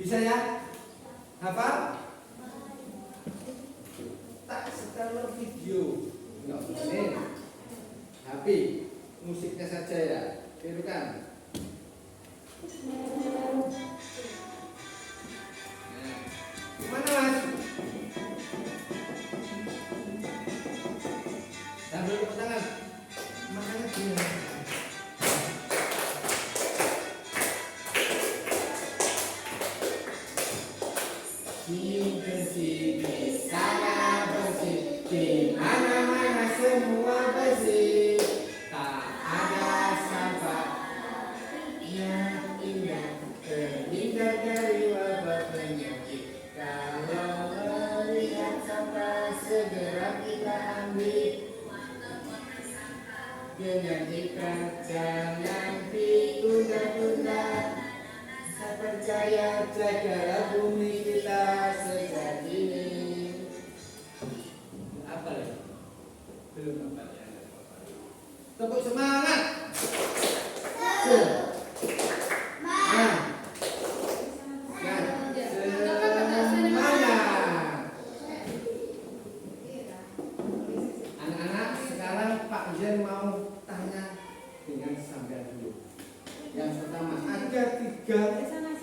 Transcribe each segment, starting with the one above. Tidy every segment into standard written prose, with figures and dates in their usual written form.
Bisa ya? Hafal? Tak setel video. Enggak boleh. HP, musiknya saja ya. Itu kan? Gimana Mas? Sambil tepuk tangan. Makanya gini. ikat jangan ditunda-tunda. Saya percaya jagalah bumi kita sejak ini. Apa ya? Belum apa ya? Tepuk semangat. Anak-anak, sekarang Pak Jen mau tanya dengan sampean dulu. Yang pertama, ada tiga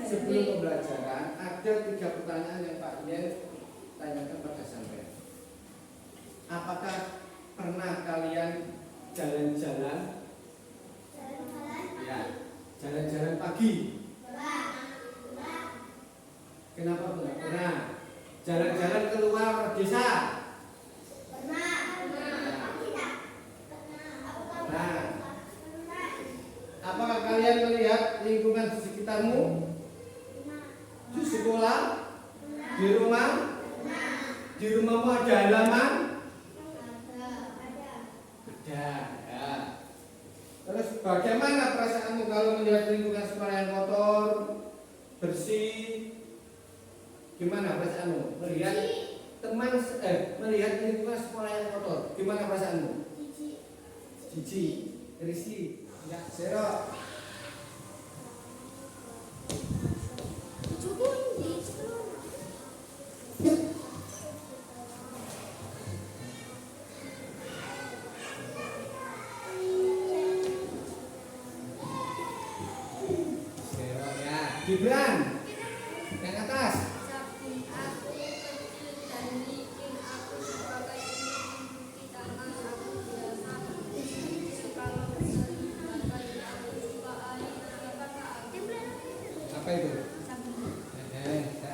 sebelum pembelajaran, ada tiga pertanyaan yang Pak Jen tanyakan pada sampean. Apakah pernah kalian jalan-jalan? Ya, jalan-jalan pagi. Kenapa enggak pernah? Jalan-jalan keluar desa. Nah, apakah kalian melihat lingkungan di sekitarmu? Di sekolah? Di rumah? Di rumahmu ada halaman? Ada. Ya. Terus bagaimana perasaanmu kalau melihat lingkungan sekolah yang kotor, bersih? Gimana perasaanmu? Melihat melihat lingkungan sekolah yang kotor, gimana perasaanmu? Jijik, risih, enggak serok. Serok ya. Gibran, yang atas. Apa itu?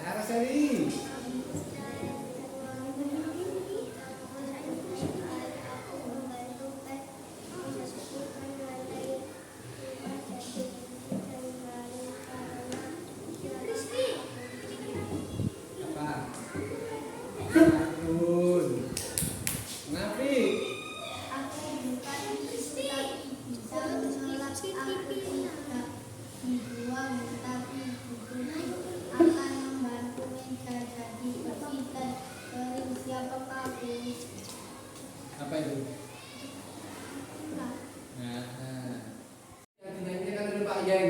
Arah seri. Apa? Akun. Nafi. Apa itu? Nah, yang dinyanyikan oleh Pak Yen,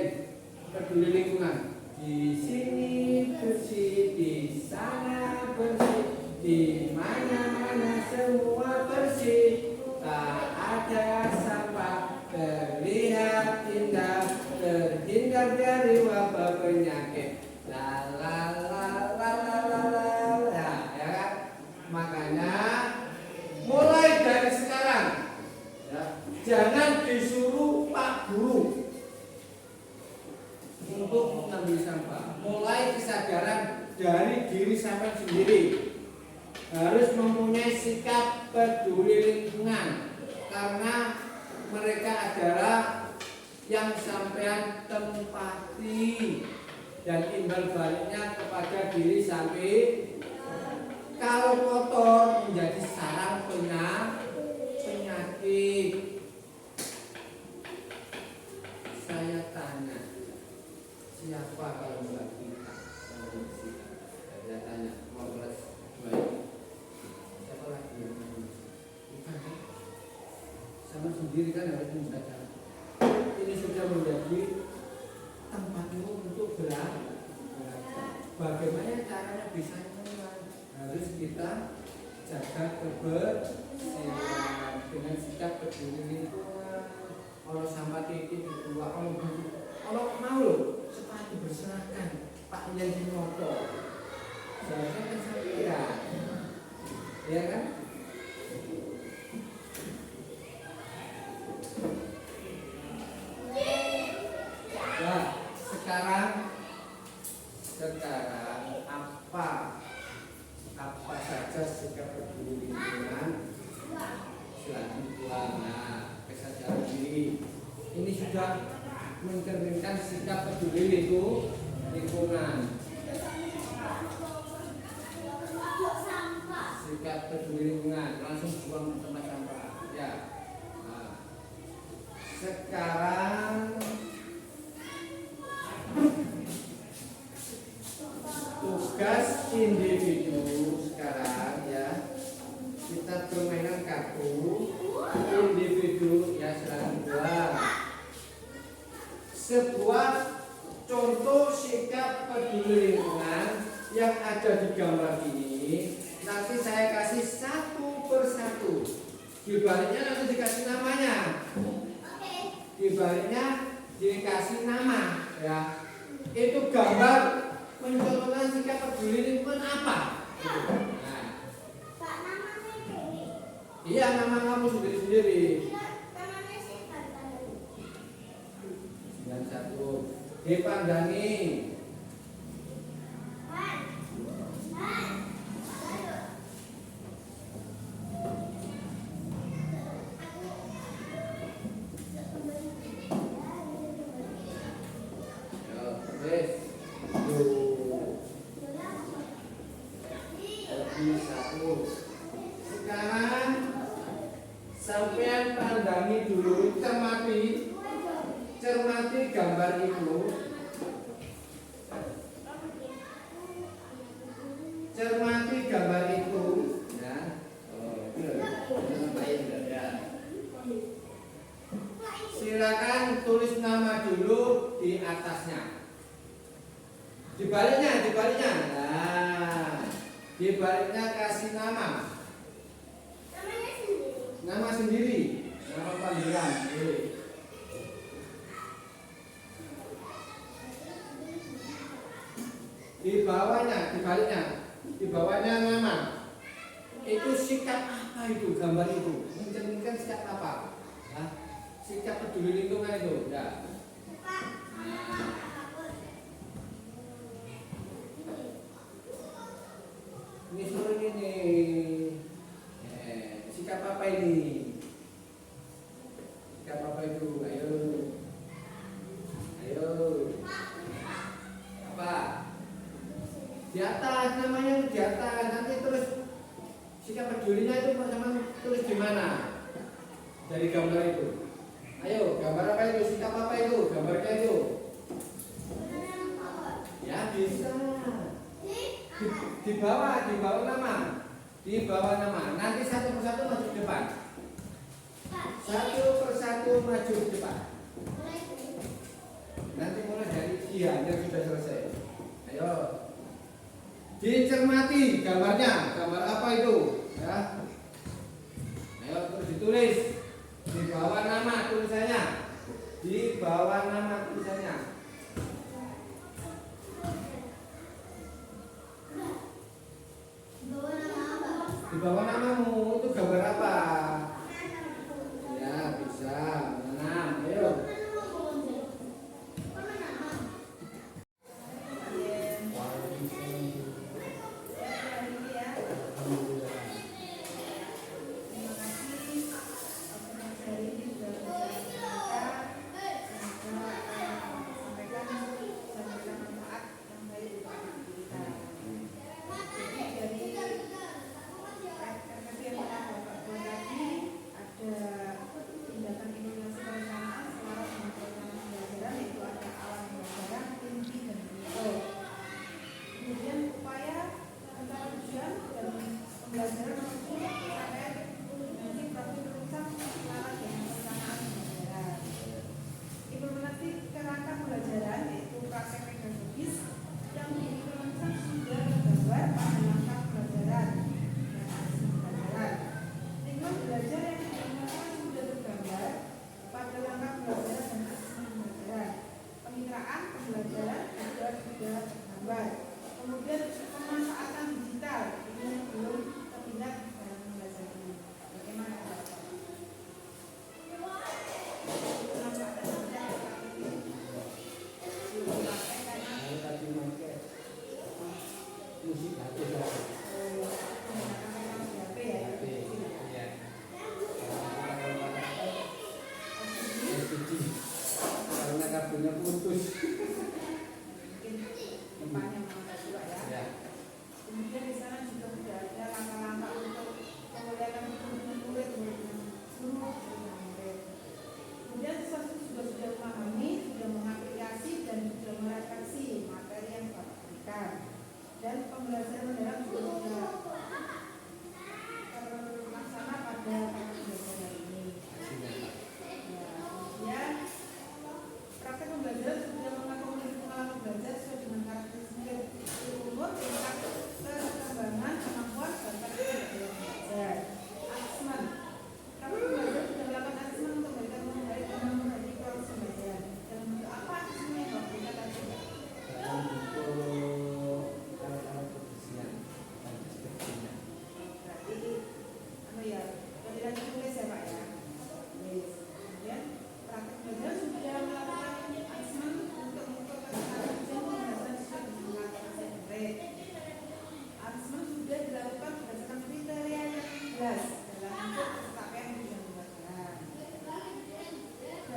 peduli lingkungan. Di sini bersih, di sana bersih, di mana-mana semua bersih. Tak ada sampah, terlihat indah, terhindar dari wabah penyakit. La la la la la la la, ya kan? Makanya mulai dari sekarang, ya, jangan disuruh Pak Guru untuk mengambil sampah. Mulai kesadaran dari diri sampai sendiri. Harus mempunyai sikap peduli lingkungan, karena mereka adalah yang sampean tempati dan imbal baliknya kepada diri sampai. Kalau kotor menjadi sarang penyakit. Saya tanya, siapa kalau bukan kita? Saya tanya, mau belas baik. Siapa lagi yang mau? Bukan, sama sendiri kan harus membaca. Ini sudah menjadi tempatmu untuk belajar. Bagaimana caranya bisa harus kita jaga kebersihan dengan sikap peduli lingkungan. Kalau sampah titik dibuang, kalau mau loh sepatu berserakan Pak yang dimoto, seharusnya kan saya, ya kan? Nah, sekarang apa saja sikap peduli lingkungan selanjutnya. Nah, kesadaran diri ini sudah mencerminkan sikap peduli lingkungan. Sikap peduli lingkungan, langsung buang ke tempat sampah. Ya. Nah. Sekarang tugas individu sekarang ya, kita permainan kartu individu ya, silakan buat sebuah contoh sikap peduli lingkungan yang ada di gambar ini. Nanti saya kasih satu persatu. Di baliknya nanti dikasih namanya. Di baliknya dikasih nama ya. Itu gambar mencontohkan sikap peduli lingkungan apa? Nah. Iya, nama kamu sendiri-sendiri. Dan satu dipandangi. Sekarang sampean pandangi dulu, cermati gambar itu. Cermati gambar itu ya. Silakan tulis nama dulu di atasnya. Dibaliknya. Nah, dibaliknya kasih nama. Nama sendiri, nama panggilan. Di bawahnya nama. Itu sikap apa itu, gambar itu? Mencerminkan sikap apa? Nah, sikap peduli lingkungan itu. Ya. Ini suruh ini. Sikap apa ini? Sikap apa itu? Ayo. Apa? Di atas, namanya itu di atas. Nanti terus sikap pedulinya itu sama tulis di mana? Dari gambar itu. Ayo, gambar apa itu? Sikap apa itu? Gambarnya itu. Ya bisa. Di bawah nama. Di bawah nama. Nanti satu persatu maju ke depan. Satu persatu maju ke depan. Nanti mulai dari yang sudah selesai. Ayo. Dicermati gambarnya. Gambar apa itu? Ya. Ayo terus ditulis. Di bawah nama tulisannya. Di bawah nama tulisannya. Di bawah namamu itu gambar apa? Ya bisa menanam. Ayo.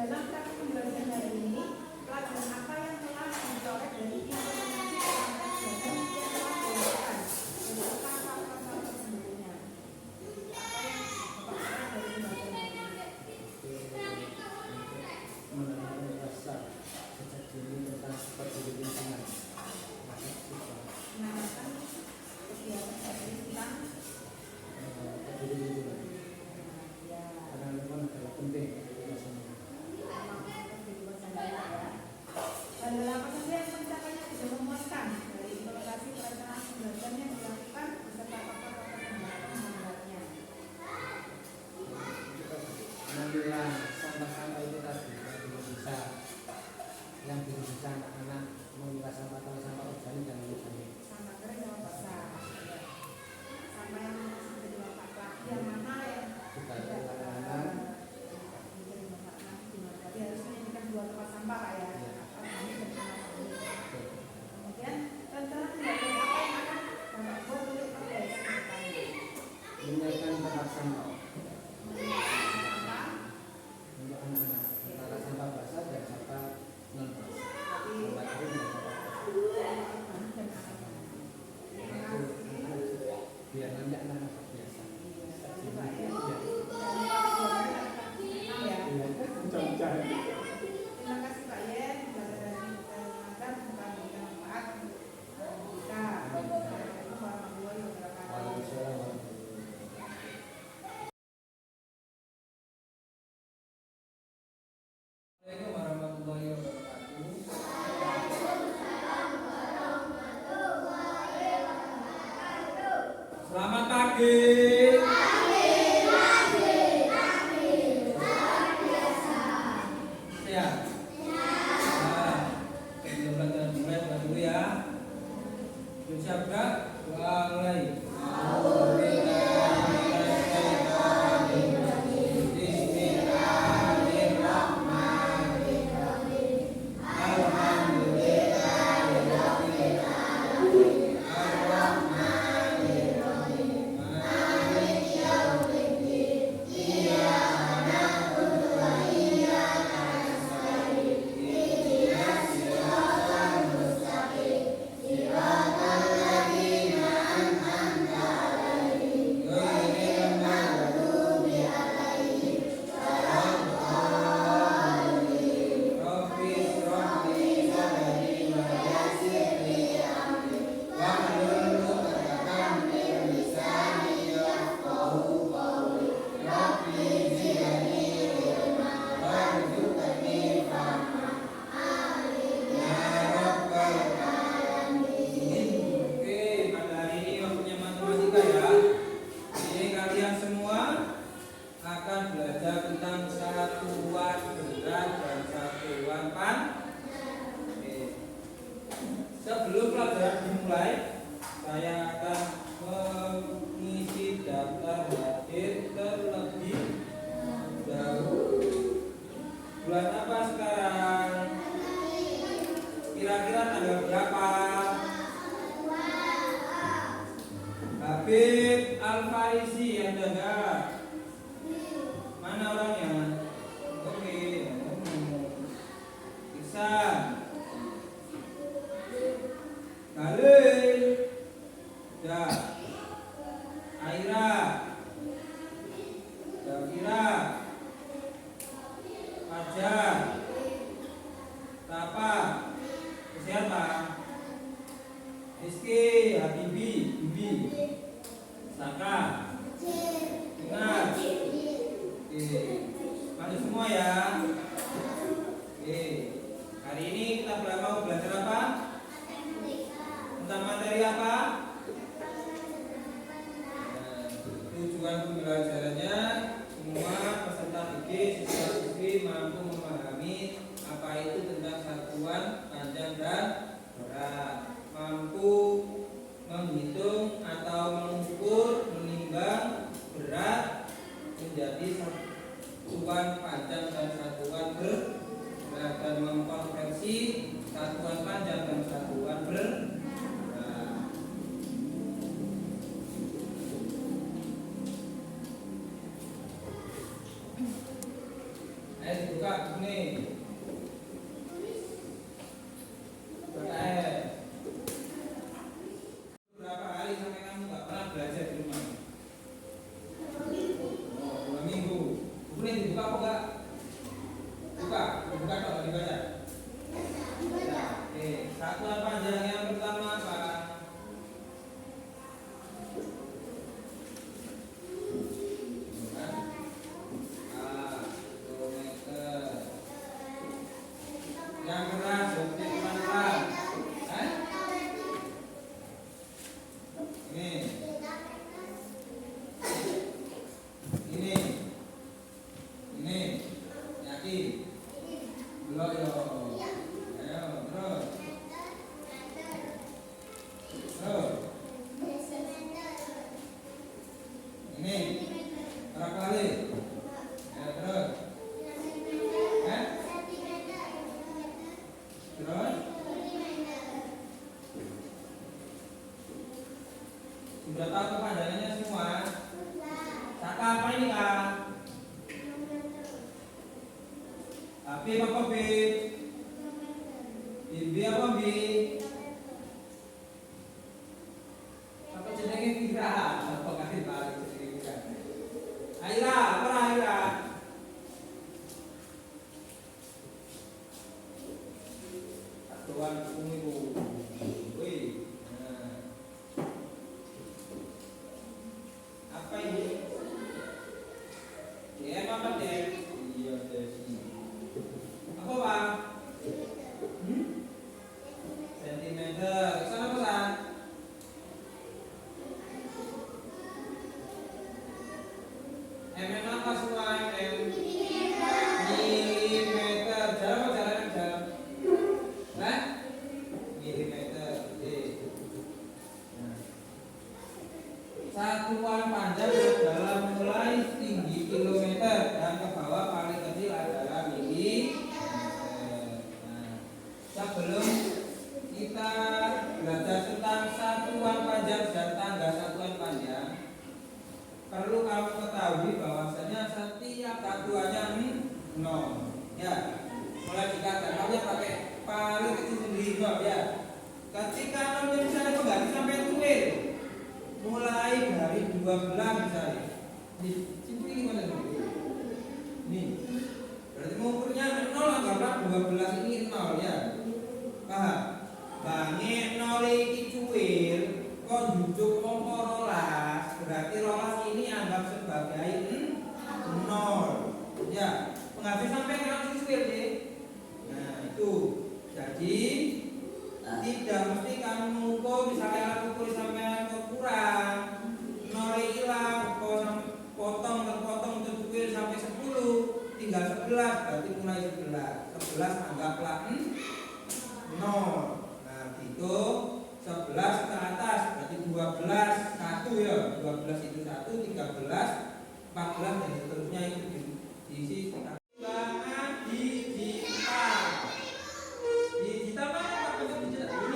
dalam praktik pembelajaran hari ini, pelajaran apa yang telah dicolek dari informasi dalam pelajaran yang telah dilakukan berdasarkan pasal-pasal tersebutnya. Apa yang Bapak dari pembelajaran hari ini? Menanamkan rasa sejak dini tentang seperti lingkungan. Menanamkan kegiatan tentang peduli lingkungan. Karena lingkungan adalah penting bagi kita semua. Dan dalam apa saja yang pencapaiannya bisa memuaskan dari implementasi perencanaan pembelajaran yang dilakukan beserta faktor-faktor pembuatnya. Memilah sampah-sampah itu tadi yang belum bisa anak-anak memilah sampah atau sampah organik dan non-organik. Sampah kering sama basah. Sampah yang sudah dimanfaatkan yang mana yang Tidak anak-anak. Jadi harus menyediakan dua tempat sampah Pak ya. Kemudian rencana pembelajaran apa yang akan Bapak buat untuk perbaikan ke depannya? Menyiapkan tempat sampah Sampah untuk anak-anak antara sampah basah dan sampah non basah. Sampah kering dan sampah basah. Biar nanti anak-anak terbiasa. Terima kasih Pak Yen, mudah-mudahan bukan bermanfaat untuk kita. Assalamualaikum warahmatullahi wabarakatuh. Waalaikumsalam. Assalamualaikum warahmatullahi wabarakatuh. Selamat pagi. Siap. Nah, kita belajar mulai dulu ya. Siap gak? Doa mulai. Sebelum pelajaran dimulai, saya akan mengisi daftar hadir terlebih dahulu. Bulan apa sekarang? Kira-kira tanggal berapa? Habib Al-Farisi yang jaga. Mana orangnya? Oke. Iksan. Khalil, ya, Aira, Dafira, Fajar, Tapa, siapa? Rizky, Habibi, Bibi, Saka, Ingat, maju semua ya. Hari ini kita mau belajar apa? Tentang materi apa? Tujuan pembelajarannya semua peserta BG siswa-siswi mampu memahami apa itu tentang satuan Dibuka atau dibaca? Oke, satuan panjang yang pertama apa? Kilometer. Yang keras berarti kemana? Ini, yakin? Belum yo. Ayo, terus. Terus. Ini, berapa kali? Ayo, terus. Terus. Sudah tahu kepanjangannya semua? Saka apa ini kak? Tapi apa B? B apa B? Apa jenenge Vira? Apa kasih tahu jenenge Vira? Aira, apa Aira? Tuan kumiku. Wih. Nah. Apa ini? DM apa DM? Iya, Desi. Apa Pak? Sentimeter. Sana pesan. MM apa semua MM? Milimeter. Jalan apa jalan jam? Nah? Milimeter. Nah. Satuan panjang dalam mulai tinggi kilometer dan ke bawah paling kecil adalah milimeter. Nah, sebelum kita belajar tentang satuan panjang dan tangga satuan panjang, perlu kamu ketahui bahwasanya setiap satuannya 0. Ya, mulai dikatakannya pakai paling kecil sendiri 0 ya. Ketika nolnya misalnya pengganti sampai tuil, mulai dari 12 misalnya. Di sini mana nih? Nih. Berarti mengukurnya 0 anggaplah 12 ini 0 ya. Paham? Bange 0 iki cuil, kon jujuk angka 12, berarti 12 ini anggap sebagai 0. Ya, pengganti sampai kira cuil nih. Nah, itu. Jadi tidak mesti kamu mengukur misalnya alat ukur sampai kurang 0 hilang, potong terpotong tercuil sampai 10, tinggal 11, berarti mulai 11 anggaplah 0. Nah gitu 11 ke atas berarti 12 1 ya, 12 itu 1, 13, 14 dan seterusnya itu diisi timbangan digital. Digital apa bentuk digital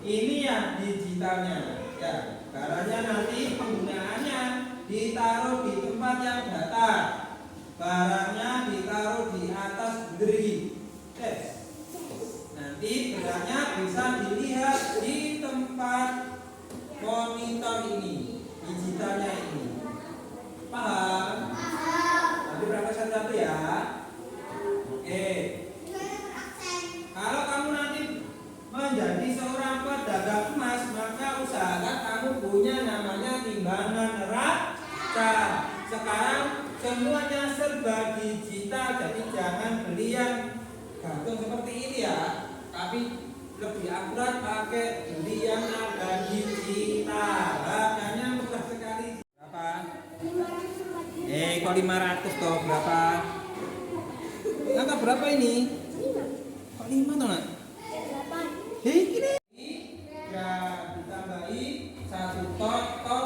ini ya digitalnya ya. Caranya nanti penggunaannya ditaruh di tempat yang datar, barangnya ditaruh di atas berdiri. Nanti beratnya bisa dilihat di tempat monitor ini, digitalnya ini. Paham? Nanti berangkat satu-satu ya. Oke. Kalau kamu nanti menjadi seorang pedagang emas, maka usahakan kamu punya namanya timbangan neraca. Sekarang semuanya serba digital, jadi jangan beli yang gantung seperti ini ya, tapi lebih akurat pakai beli yang ada digital. Harganya murah sekali. Berapa? Kok 500 toh berapa? Angka berapa ini? Kok 5 toh nak? Ini ya ditambahi 1 ton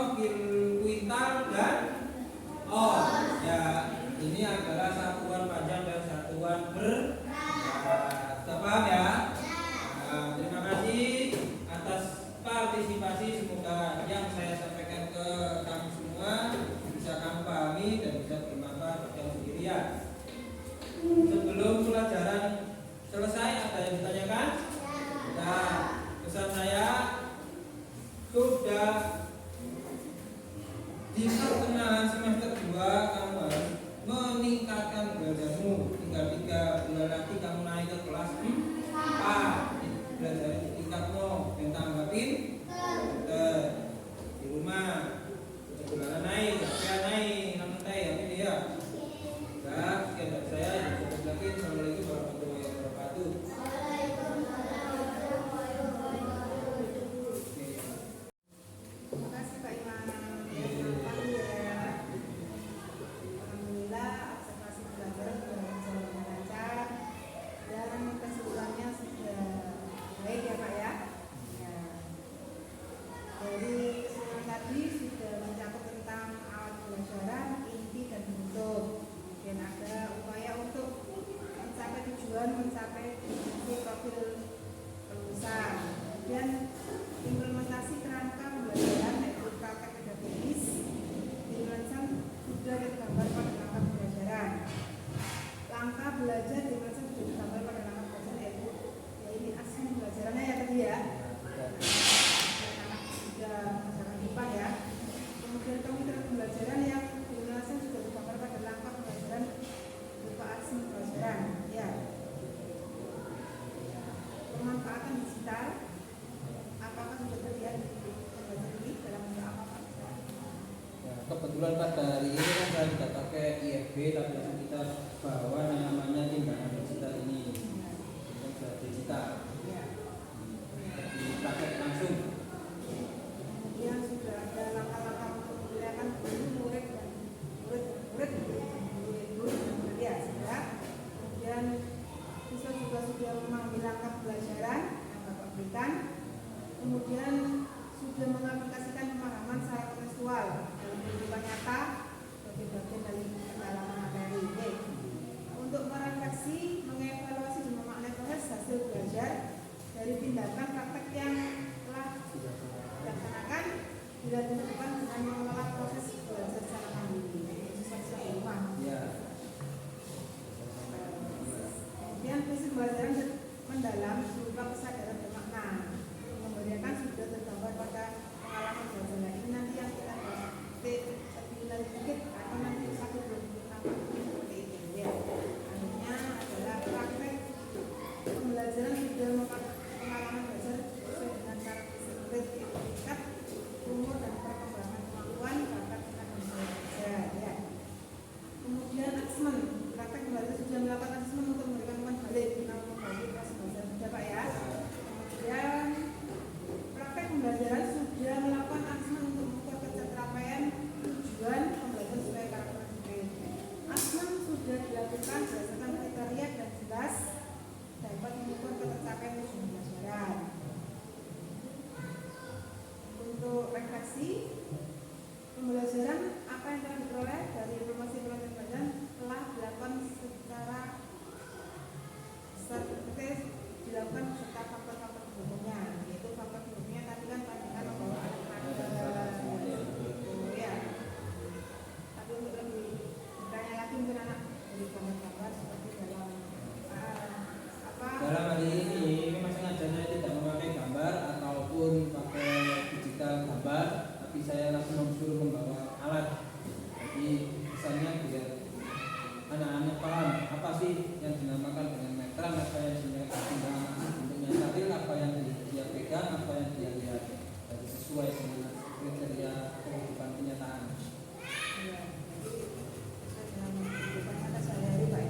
kuintal dan ya ini adalah satuan panjang dan satuan berat. Paham ya? Nah, terima kasih atas partisipasi. Semoga yang saya sampaikan ke kamu semua bisa kamu pahami dan bisa bermanfaat bagi kamu sendiri ya. Sebelum pelajaran selesai, ada yang ditanyakan? Nah, pesan saya sudah di pertengahan semester 2 kamu harus meningkatkan belajarmu. Tinggal 3 bulan lagi tujuan mencapai definisi profil kelulusan. Kemudian implementasi kerangka pembelajaran yaitu praktek pedagogiis dirancang sudah tergambar pada langkah pembelajaran. Langkah belajar dirancang sudah tergambar pada langkah pembelajaran yaitu ini asli pembelajarannya ya tadi ya. Anak sudah mengerjakan IPA ya. Kemudian pemikiran pembelajaran yang dirancang sudah tergambar pada langkah pembelajaran berupa aksi pembelajaran ya. Pemanfaatan digital apakah sudah terlihat di pembelajaran ini dalam bentuk apa Pak? Ya, kebetulan pada hari ini kan saya tidak pakai IFB, tapi langsung kita bawa namanya timbangan digital ini, sudah digital, Ya. dipakai langsung. Kemudian sudah ada langkah-langkah untuk membedakan guru, murid dan murid ya sudah. Kemudian siswa juga sudah mengambil langkah pembelajaran yang Bapak berikan. Kemudian sudah mengaplikasikan pemahaman secara kontekstual dalam kehidupan nyata sebagai bagian dari pendalaman materi. Oke. Untuk merefleksi, mengevaluasi dan memaknai proses hasil belajar dari tindakan praktek yang telah dilaksanakan bila dilakukan dengan mengelola proses belajar secara mandiri, yaitu siswa di rumah. Ya. Kemudian prinsip pembelajaran mendalam berupa kesadaran bermakna, memberdayakan sudah tergambar pada pengalaman belajar. Nah, ini nanti yang kita bahas sedikit atau nanti satu belum seperti itu ya. Artinya adalah praktek pembelajaran sudah pengalaman belajar sesuai dengan karakteristik murid yaitu tingkat umur dan perkembangan kemampuan bakat minat dan belajar ya. Kemudian asesmen, praktek belajar sudah melakukan asesmen untuk memberikan umpan balik guna membagi proses belajar sudah Pak ya. Kemudian praktek pembelajaran sudah melakukan asesmen untuk mengukur ketercapaian tujuan pembelajaran sesuai karakteristik. Asesmen sudah dilakukan berdasarkan kriteria dan jelas dapat mengukur ketercapaian tujuan pembelajaran. Untuk refleksi pembelajaran apa yang telah diperoleh dari informasi pelajaran telah dilakukan secara sistematis dilakukan serta faktor-faktor pendukungnya, yaitu faktor pendukungnya tadi kan pandangan membawa anak-anak ya. Tapi untuk lebih bertanya lagi mungkin anak dari gambar-gambar seperti dalam apa? Dalam hari ini memang sengaja saya tidak memakai gambar ataupun pakai digital gambar, tapi saya langsung disuruh membawa alat. Jadi misalnya biar anak-anak paham apa sih yang dinamakan dengan meteran, apa yang dinamakan bentuknya steril, apa yang dia pegang, apa yang dia lihat. Jadi sesuai dengan kriteria kehidupan kenyataan. Ya, jadi sesuai dengan kehidupan nyata sehari-hari Pak.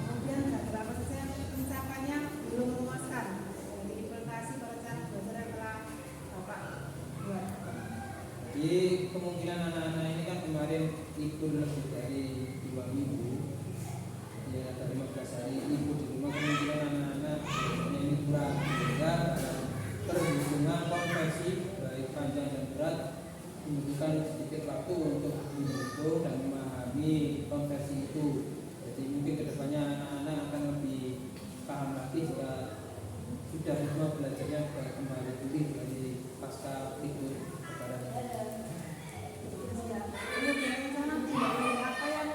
Kemudian beberapa saja pencapaiannya belum memuaskan dari implementasi perencanaan belajar yang telah Bapak buat. Jadi kemungkinan anak-anak ini kan kemarin libur lebih dari 2 minggu, ya dari 15 hari libur di rumah, kemungkinan anak-anak ini kurang, sehingga perhubungan konversi baik panjang dan berat membutuhkan sedikit waktu untuk mendukung dan memahami konversi itu. Jadi mungkin kedepannya anak-anak akan lebih paham lagi jika sudah semua belajarnya kembali pulih dari pasca libur lebaran. Kemudian rencana tindakan apa yang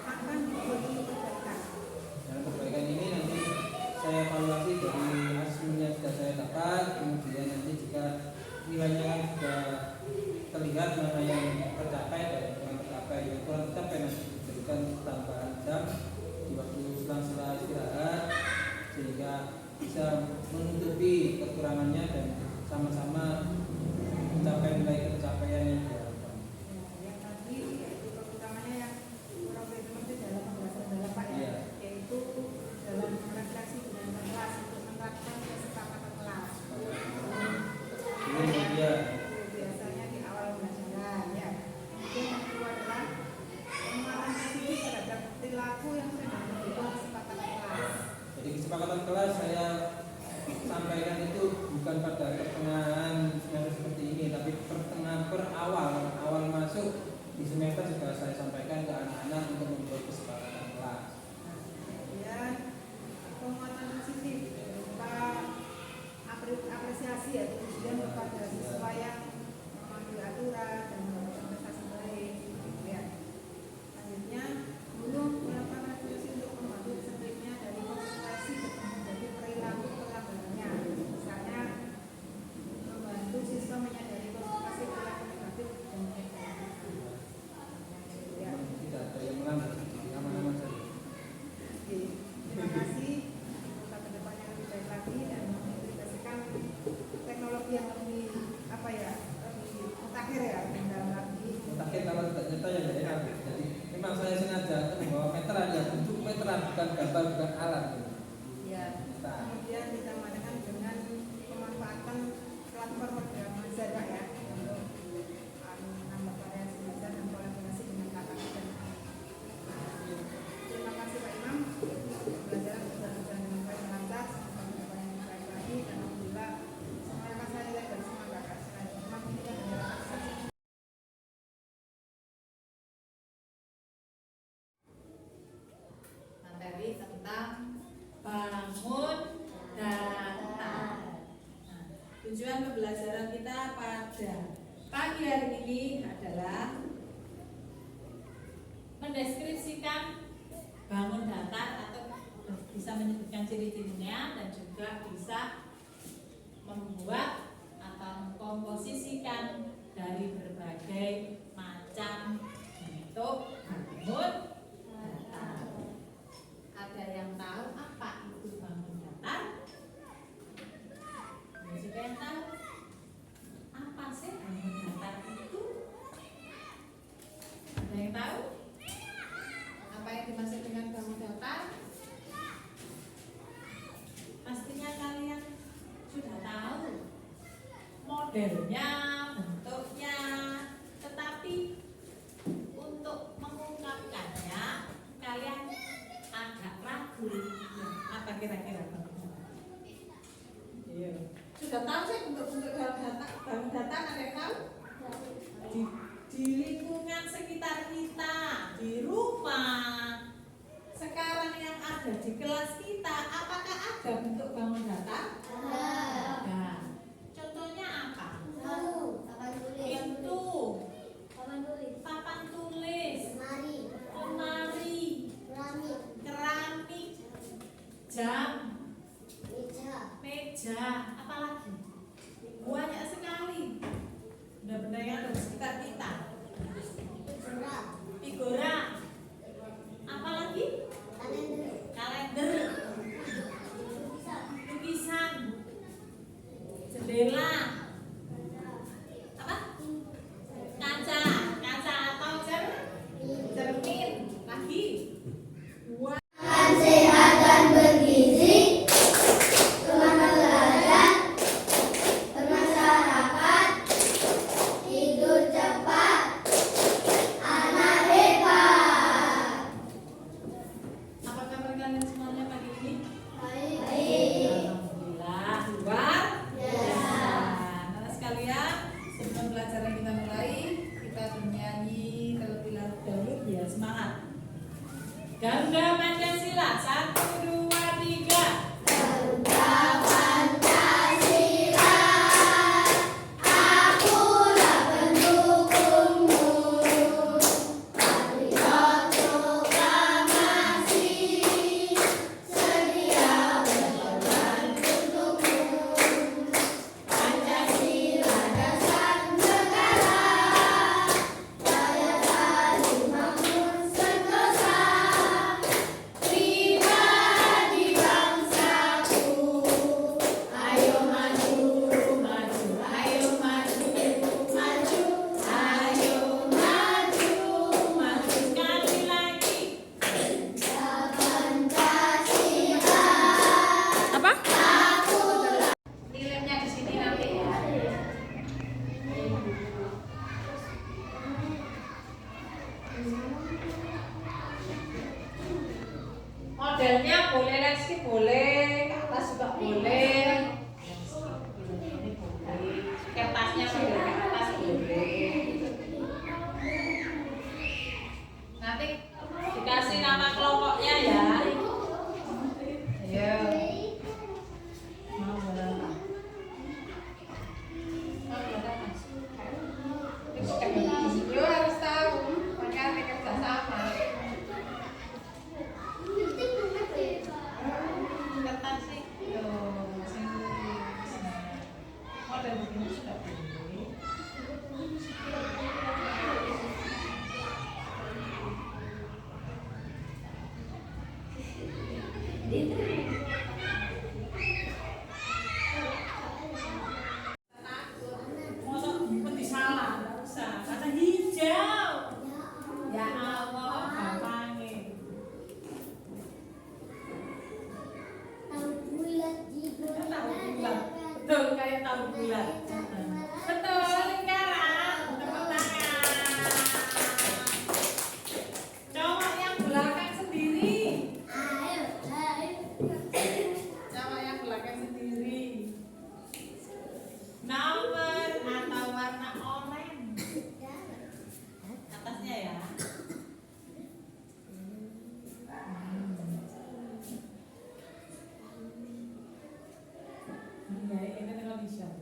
akan dibuat untuk perbaikan? Dalam perbaikan ini nanti saya evaluasi dari hasil yang sudah saya dapat, kemudian nanti jika nilainya kan sudah terlihat mana yang tercapai dan kurang tercapai, yang kurang tercapai nanti diberikan tambahan jam di waktu selang-sela istirahat sehingga bisa menutupi kekurangannya dan sama-sama mencapai nilai pencapaian yang diharapkan. Yang tadi yaitu utamanya yang kurang berfungsi dalam pembahasan dalam Pak ya, Iya. yaitu dalam refleksi dengan kelas untuk menerapkan kesepakatan kelas. Ini dia. Biasanya di awal pembelajaran ya. Kemudian yang kedua adalah penguatan positif terhadap perilaku yang sedang mendukung kesepakatan kelas. Jadi kesepakatan kelas saya sampaikan itu bukan pada pertengahan semester seperti ini, tapi pertengahan awal masuk di semester juga saya sampaikan ke anak-anak untuk membuat kesepakatan kelas. Kemudian Tujuan pembelajaran kita pada pagi hari ini adalah mendeskripsikan bangun datar atau bisa menyebutkan ciri-cirinya dan juga bisa membuat atau mengkomposisikan dari berbagai macam bentuk bangun datar. Ada yang tahu apa itu bangun datar? Ada yang tahu apa sih bangun datar itu? Ada yang tahu apa yang dimaksud dengan bangun datar? Pastinya kalian sudah tahu modelnya, bentuknya, tetapi untuk mengungkapkannya kalian agak ragu. Apa kira-kira bangun datar? Iya. Sudah tahu sih bentuk-bentuk bangun datar, ada yang tahu? Di lingkungan sekitar kita, di rumah, sekarang yang ada di kelas kita, apakah ada bentuk bangun datar? Ada. Contohnya apa? Pintu, papan tulis, lemari, keramik, jam, meja, apa lagi? Banyak sekali benda-benda yang ada di sekitar kita. Figura, apa lagi? Kalender, lukisan, jendela, apa? Kaca atau cermin, lagi. Sehat dan bergizi, bermasyarakat, tidur cepat, anak hebat. Apa kabar kalian semuanya pagi ini? Baik. Alhamdulillah, luar biasa. Nah, sekalian, sebelum pelajaran kita mulai, kita bernyanyi terlebih dahulu biar semangat. Garuda Pancasila, 1, 2, 3. Garuda Pancasila, akulah pendukungmu. Patriot proklamasi, sedia berkorban untukmu. Pancasila dasar negara, daya tarik makmur sentosa. Pribadi bangsaku, ayo maju, maju, ayo maju, maju, ayo maju, maju. Sekali lagi. Pancasila, Apa? akulah. Nilainya di sini nanti ya. Modelnya boleh Lexi, boleh kertas juga boleh. Ini boleh. Kertasnya model kertas boleh. Nanti dikasih nama kelompoknya ya. Ayo. Mau berapa? Yo harus tahu, makanya kerja sama. Kertas sih, yo, sing tulis. Model begini sudah boleh. Mosok peti salah, nggak usah. Kata hijau. Ya Allah, gampangin. Tahu bulat di Tahu bulat. Betul, kayak tahu bulat. Betul, lingkaran. Tepuk tangan. Coba yang belakang sendiri. Ayo. Coba yang belakang sendiri. Nomor atau warna oranye. Atasnya ya. Ya, ini television.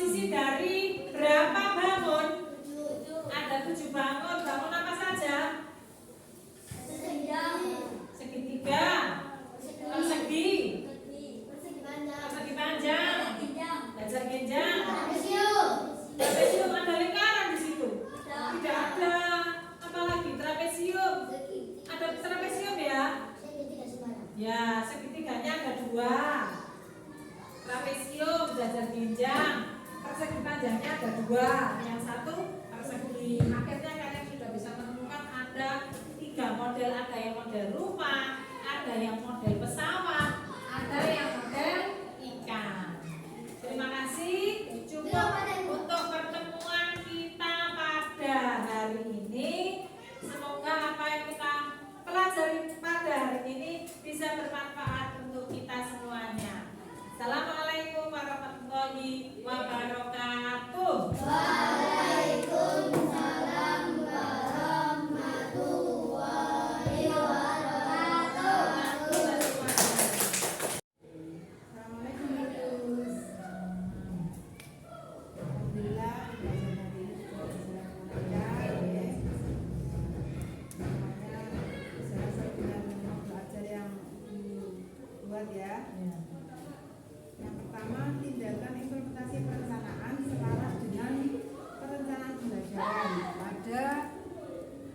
komposisi dari berapa bangun? Ada 7 bangun. Bangun apa saja? Segitiga, persegi, persegi panjang, laser genjang, trapesium. Ada lingkaran di situ? Tidak ada. Apalagi trapesium. Ada trapesium ya? Ya, segitiganya ada 2. Trapesium, laser genjang, persegi panjangnya ada 2. Yang satu persegi. Akhirnya kalian sudah bisa menemukan ada 3 model. Ada yang model rumah, ada yang model pesawat, ada yang model ikan. Terima kasih. Cukup untuk pertemuan kita pada hari ini. Semoga apa yang kita pelajari pada hari ini bisa bermanfaat untuk kita semuanya. Assalamualaikum warahmatullahi wabarakatuh. Waalaikumsalam warahmatullahi wabarakatuh. Assalamualaikum Yus. Alhamdulillah pelajaran hari ini sudah berjalan lancar ya. Semuanya bisa sesuai dengan belajar yang dibuat ya. Yang pertama, tindakan implementasi perencanaan selaras dengan perencanaan pembelajaran. Pada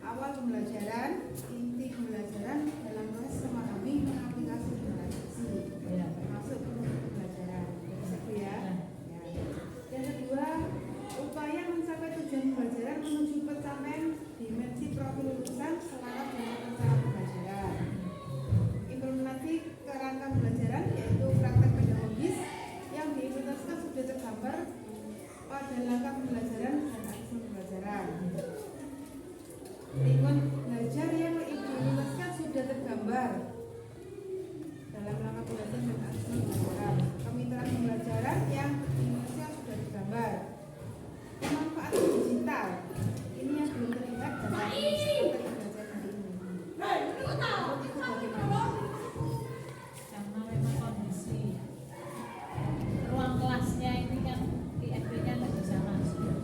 awal pembelajaran, inti pembelajaran dalam proses memahami mengaplikasi organisasi, termasuk proses pembelajaran. Itu ya. Ya. Yang kedua, upaya mencapai tujuan pembelajaran menuju pencapaian dimensi profil lulusan selaras dengan perencanaan pembelajaran. Implementasi kerangka pembelajaran yaitu praktek pedagogis yang diimplementasikan sudah tergambar pada langkah pembelajaran dan aksi pembelajaran. Lingkungan belajar yang diimplementasikan sudah tergambar dalam langkah pembelajaran dan aksi pembelajaran. Kemitraan pembelajaran yang diimplementasikan sudah tergambar. Pemanfaatan digital ini yang belum terlihat dalam strategi belajar hari ini. Itu bagaimana? Karena memang kondisi ruang kelasnya ini kan di FB-nya nggak bisa masuk.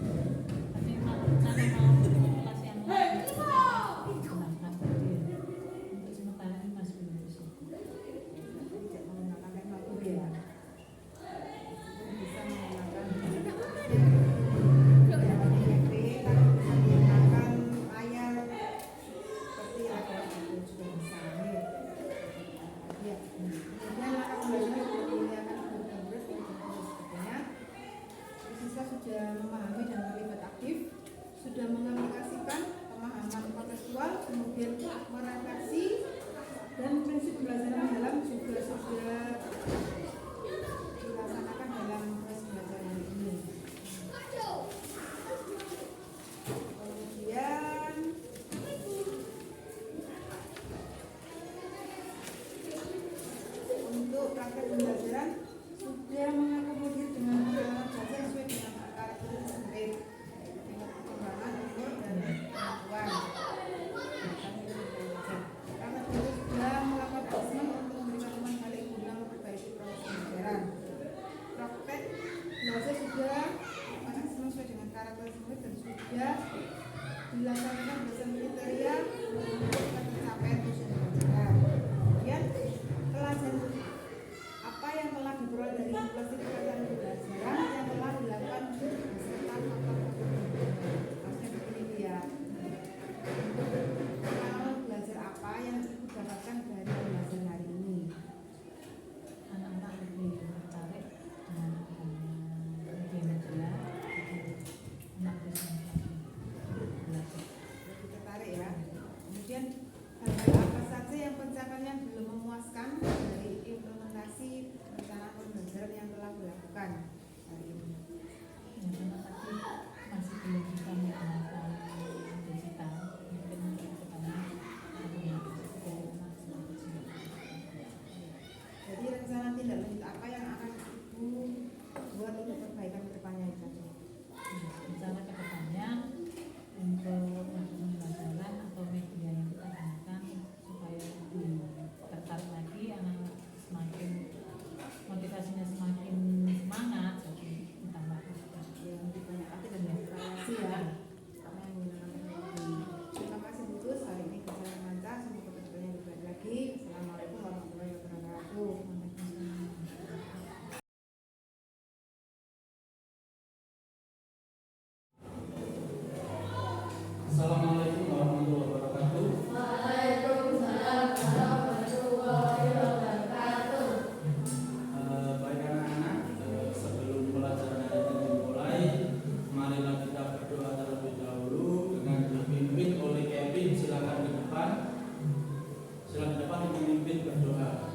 Tapi mau rencana mau kelas yang lain. Untuk sementara ini masih belum bisa. Tidak menggunakan teknologi ya. Bisa menggunakan HP, tapi bisa menggunakan layar seperti layar itu juga bisa nih. Ya. Kemudian langkah pembelajaran sudah dilihatkan progres dan sebagainya. Siswa sudah memahami dan terlibat aktif, sudah mengaplikasikan pemahaman kontekstual, kemudian merefleksi dan prinsip pembelajaran dalam juga sudah dilaksanakan dalam proses belajar hari ini. Kemudian untuk praktek pembelajaran sudah mengakomodir dengan pengalaman belajar sesuai dengan karakteristik murid, dengan perkembangan umur dan kemampuan. Karena itu sudah melakukan asesmen untuk memberikan teman balik guna memperbaiki proses pembelajaran. Praktek belajar sudah melakukan asesmen sesuai dengan karakteristik murid dan sudah dilaksanakan berdasarkan kriteria untuk pencapaian tujuan pembelajaran. Kemudian pelajaran apa yang telah diperoleh dari implementasi pelajaran pembelajaran yang telah dilakukan beserta faktor-faktor maksudnya begini dia. Pengalaman belajar apa yang ibu dapatkan dari pembelajaran hari ini? Anak-anak lebih tertarik dengan media media, anak bisa belajar. kasih ya. Karena yang menggunakan teknologi. Terima kasih Bu Gus, hari ini berjalan lancar, semoga kedepannya lebih baik lagi. Assalamualaikum warahmatullahi wabarakatuh. Assalamualaikum warahmatullahi wabarakatuh. Baik anak-anak, sebelum pelajaran hari ini dimulai, marilah kita berdoa terlebih dahulu dengan dipimpin oleh Kevin. Silakan ke depan. Silakan ke depan memimpin berdoa.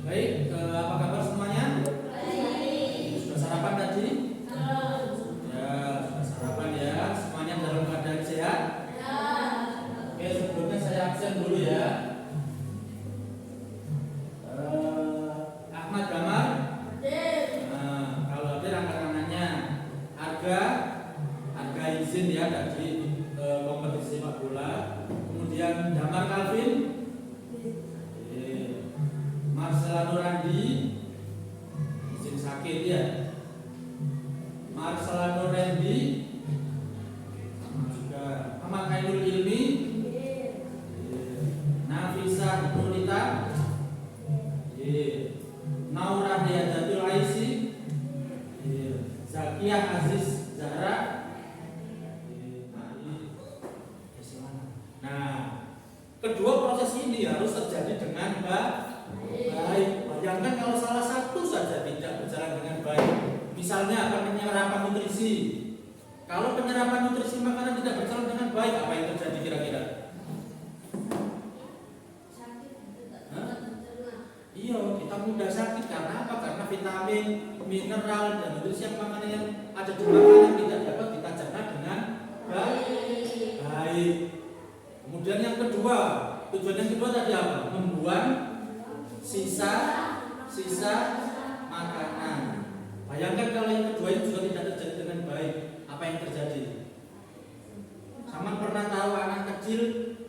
Baik, apa kabar semuanya? Sudah sarapan tadi? Ya, sudah sarapan ya. Semuanya dalam keadaan sehat? Oke, sebelumnya saya absen dulu ya. Ahmad Damar? Nah, kalau hadir angkat tangannya. Harga izin ya dari kompetisi sepak bola. Kemudian Damar Calvin? Marcelano Randi izin sakit ya. Marcelano Randy sama juga. Ahmad Ainul Ilmi, Nafisa Nurita, Naura Hiyadatul Aisi, Zakiyah Aziz Zahra. Nah, kedua proses ini harus terjadi dengan baik. Bayangkan kalau salah satu saja tidak berjalan dengan baik. Misalnya penyerapan nutrisi. Kalau penyerapan nutrisi makanan tidak berjalan dengan baik, apa yang terjadi kira-kira? Iya, kita mudah sakit. Karena apa? Karena vitamin, mineral, dan nutrisi yang makanan yang ada di makanan tidak dapat kita cerna dengan baik. Kemudian yang kedua, tujuan yang kedua tadi apa? Membuang sisa makanan. Bayangkan kalau yang kedua itu juga tidak terjadi dengan baik, apa yang terjadi? Sama pernah tahu anak kecil,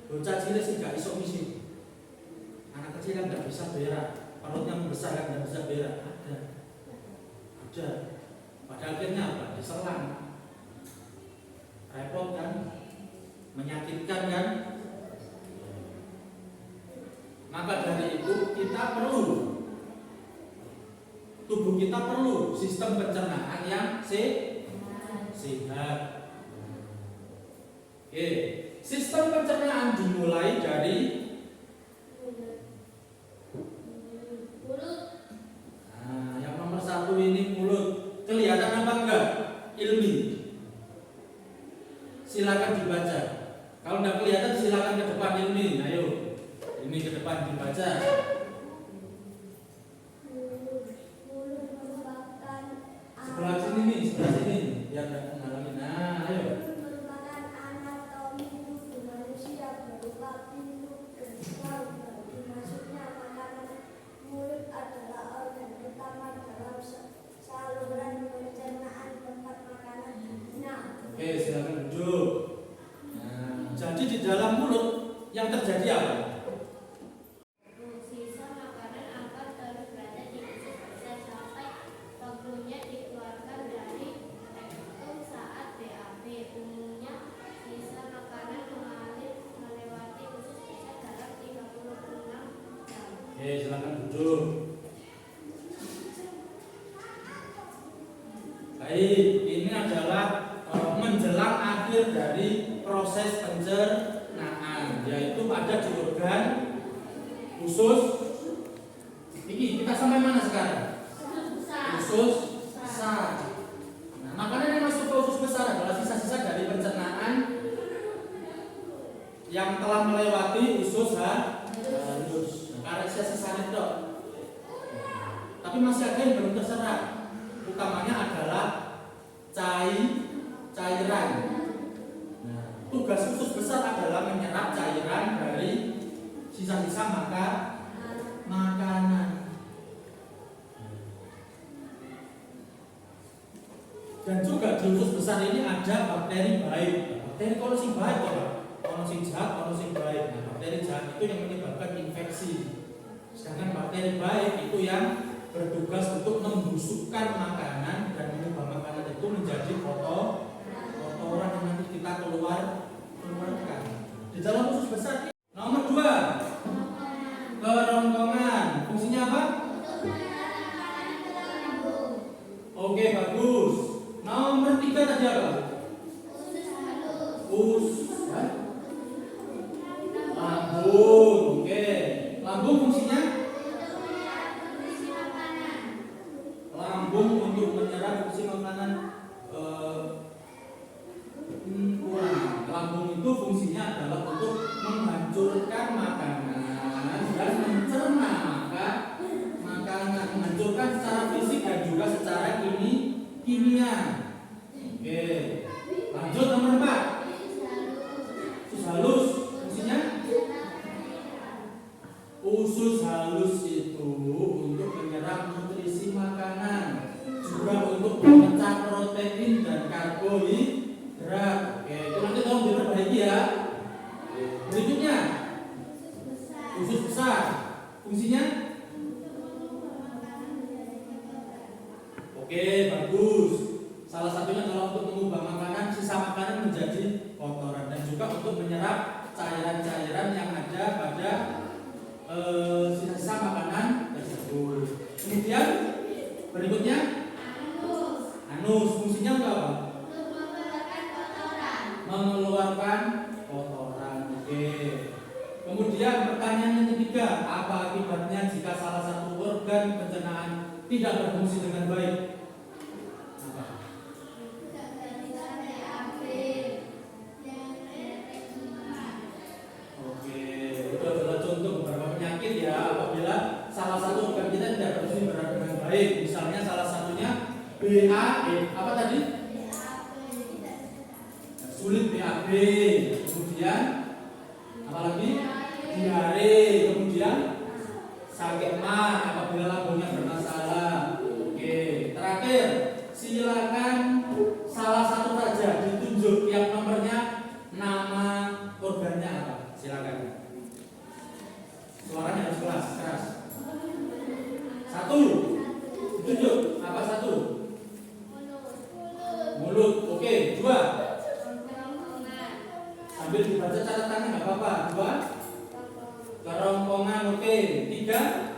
bocah cilik sih gak iso misi. Anak kecil kan gak bisa berak, perutnya membesar kan gak bisa berak. Ada. Pada akhirnya apa? Diselang. Repot kan? Menyakitkan kan? Maka dari itu kita perlu, tubuh kita perlu sistem pencernaan yang sehat. Oke, sistem pencernaan dimulai dari mulut. Nah, yang nomor satu ini mulut. Kelihatan apa enggak? Ilmi. Silakan dibaca. Kalau enggak kelihatan silakan ke depan Ilmi. Ayo. Ini ke depan dibaca. Sebelah sini nih, sebelah sini. Biar enggak menghalangi. Nah, ayo. Oke, silakan duduk. Baik, ini adalah menjelang akhir dari proses pencernaan, yaitu pada di organ usus. Ini kita sampai mana sekarang? Usus besar. Nah, makanan yang masuk ke usus besar adalah sisa-sisa dari pencernaan yang telah melewati usus halus. Nah, karena sisa-sisa itu, tapi masih ada yang belum terserap. Utamanya adalah cairan. Nah, tugas usus besar adalah menyerap cairan dari sisa-sisa makanan. Dan juga di usus besar ini ada bakteri baik. Bakteri kalau sing baik kalau sing jahat, kalau sing baik. Nah, bakteri jahat itu yang menyebabkan infeksi. Sedangkan bakteri baik itu yang bertugas untuk membusukkan makanan dan mengubah makanan itu menjadi kotoran yang nanti kita keluarkan. Di dalam usus besar ini. Nomor 2, kerongkongan. Fungsinya apa? Oke, bagus. Nomor 3 tadi apa? Lambung. Oke. Lambung fungsinya? Lambung untuk menyerap fungsi makanan kurang. Lambung itu fungsinya adalah untuk menghancurkan makanan dan mencerna makanan, menghancurkan secara fisik dan juga secara kimia. Oke. Lanjut nomor 4. Usus halus fungsinya? Usus halus itu untuk menyerap nutrisi makanan, juga untuk memecah protein dan karbohidrat. Oke, itu nanti tolong diperbaiki ya. Berikutnya, usus besar fungsinya? Oke, bagus. Salah satunya adalah untuk mengubah makanan, sisa makanan menjadi kotoran dan juga untuk menyerap cairan-cairan yang ada pada sisa-sisa makanan tersebut. Kemudian berikutnya anus fungsinya untuk apa? Mengeluarkan kotoran. Oke. Kemudian pertanyaan yang ketiga, apa akibatnya jika salah satu organ pencernaan tidak berfungsi dengan baik? Salah satu organ kita tidak berfungsi dengan baik, misalnya salah satunya apa tadi? Sulit BAB, kemudian apa lagi? Diare, kemudian sakit mah apabila lambungnya bermasalah. Oke, terakhir silakan salah satu saja ditunjuk yang nomornya, nama organnya apa? Silakan. Suaranya harus keras. 1, ditunjuk. Apa 1? Mulut. Oke, 2. Sambil dibaca catatannya nggak apa-apa. 2. Kerongkongan. Oke. 3.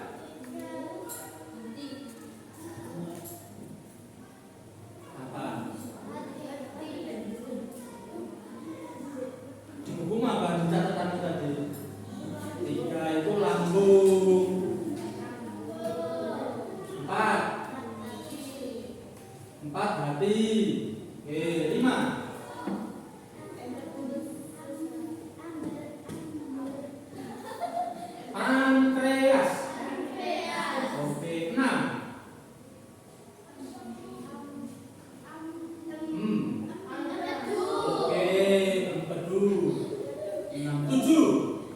Apa? Di buku apa? Di catatanmu tadi. 3 itu lambung. 4 hati. Oke, 5. Pankreas. Oke, 6. Oke, empedu. 7.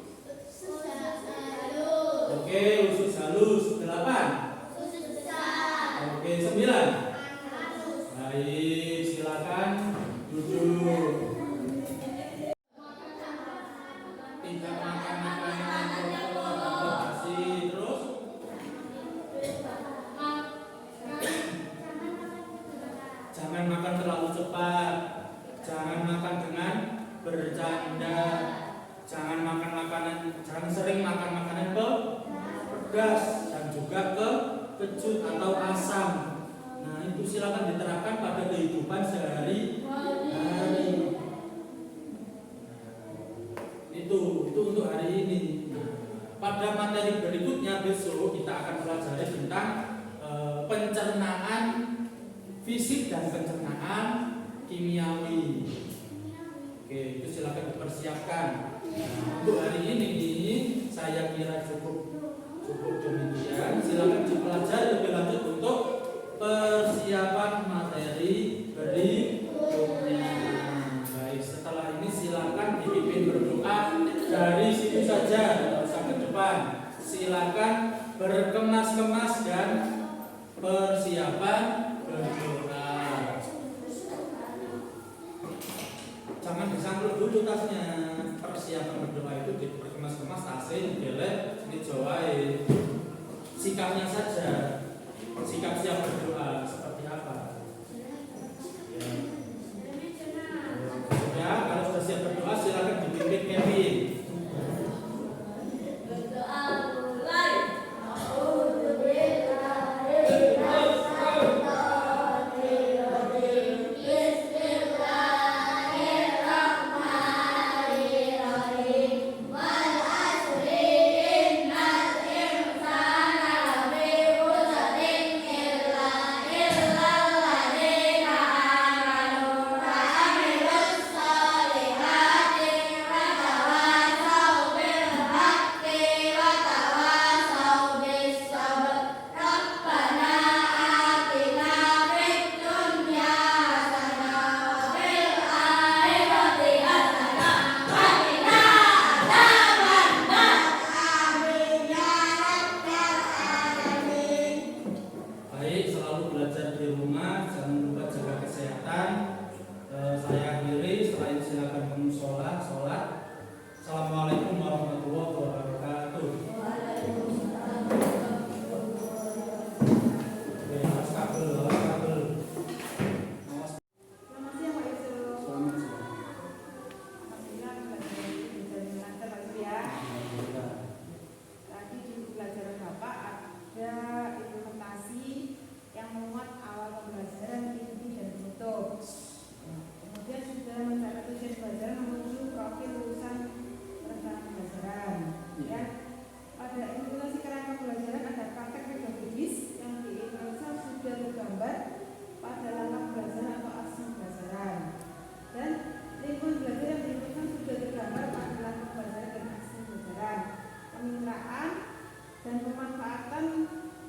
Oke, usus halus. 8. Oke, 9. Baik, silakan duduk. Tidak makan makanan yang kotor, terus jangan makan terlalu cepat, jangan makan dengan bercanda, jangan sering makan makanan pedas dan juga kecut atau asam. Nah, itu silakan diterapkan pada kehidupan sehari-hari. Itu untuk hari ini. Nah, pada materi berikutnya besok kita akan pelajari tentang pencernaan fisik dan pencernaan kimiawi. Oke, itu silakan dipersiapkan. Nah, untuk hari ini saya kira cukup demikian. Silakan dipelajari lebih lanjut untuk persiapan materi berikutnya. Baik, setelah ini silakan dipimpin berdoa dari situ saja, tidak usah ke depan. Silakan berkemas-kemas dan persiapan berdoa. Jangan disangkut dulu tasnya. Persiapan berdoa itu diperkemas-kemas, tasnya digelek, dijawai. Sikapnya saja, sikap siap berdoa seperti apa. Ya, kalau sudah siap berdoa silakan dipimpin Kevin. Berdoa mulai. Baik, selalu belajar di rumah, jangan lupa jaga kesehatan. Saya akhiri, setelah itu silakan sholat. Assalamualaikum warahmatullahi wabarakatuh. Oke, Mas Kabel. Selamat siang Pak Yusuf. Selamat siang. Alhamdulillah belajar dengan lancar Pak Yusuf ya. Tadi di pelajaran Bapak ada implementasi yang memuat awal pembelajaran, inti dan penutup. Kemudian sudah mencatat tujuan pelajaran menuju profil lulusan perencanaan pembelajaran. Ya. Pada implementasi kerangka pembelajaran ada praktek pedagogis yang diimplementasikan sudah tergambar pada langkah pembelajaran atau aksi pembelajaran. Dan lingkungan belajar yang diimplementasikan sudah tergambar pada langkah pembelajaran dan aksi pembelajaran. Pemitraan dan pemanfaatan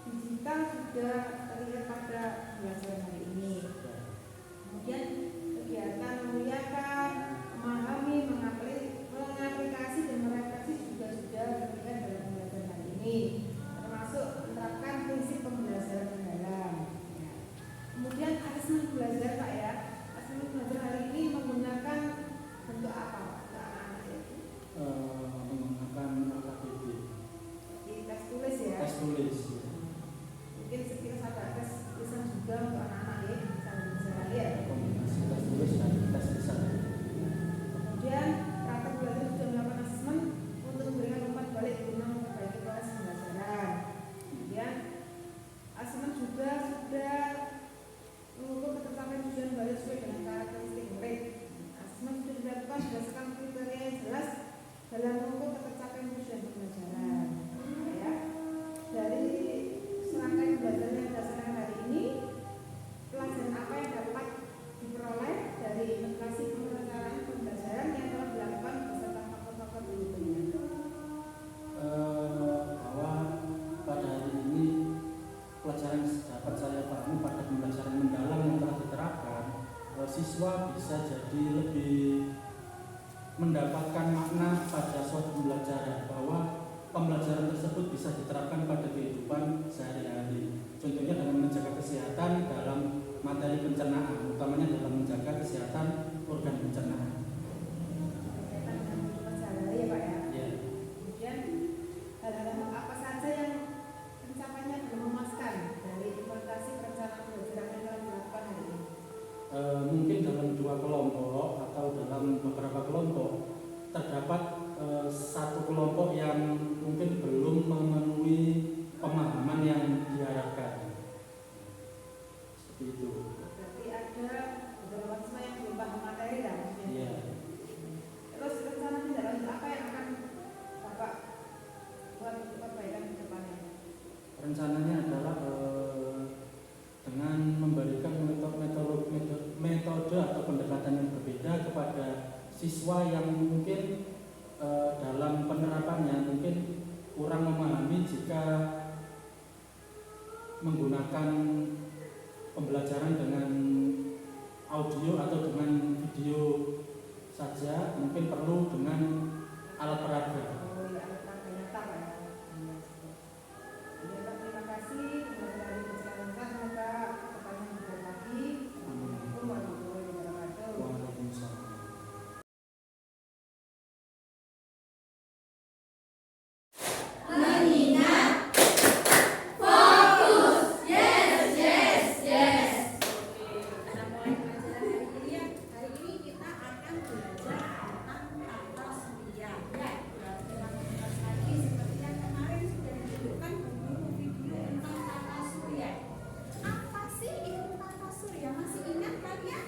digital sudah terlihat pada pembelajaran hari ini. Kemudian kegiatan memuliakan, memahami, mengaplikasi dan merefleksi juga sudah terlihat dalam pembelajaran hari ini, termasuk menerapkan prinsip pembelajaran mendalam. Ya. Kemudian asesmen belajar Pak ya, asesmen belajar hari ini menggunakan bentuk apa untuk anak-anak itu? Menggunakan KTP, Di tes tulis ya. tes tulis. Mungkin sekilas ada tes tulisan juga untuk anak-anak ya, bisa ya. Kombinasi tes tulis dan tes lisan. Kemudian praktek belajar sudah melakukan asesmen untuk memberikan umpan balik guna memperbaiki proses pembelajaran. rencananya adalah dengan memberikan metode atau pendekatan yang berbeda kepada siswa yang mungkin dalam penerapannya mungkin kurang memahami jika menggunakan pembelajaran dengan audio atau dengan video saja, mungkin perlu dengan alat peraga. Oh ya, alat nyata ya. Ya, terima kasih. Dari berjalankan semoga pertanyaan juga lagi. Assalamualaikum warahmatullahi wabarakatuh. Waalaikumsalam. Mengingat. Fokus. Yes, yes, yes. Kita mulai pelajaran hari ini ya. Hari ini kita akan belajar tentang tata surya. Ya, kita membahas lagi seperti yang kemarin sudah ditunjukkan beberapa video tentang tata surya. Apa sih itu tata surya? Masih ingat kalian?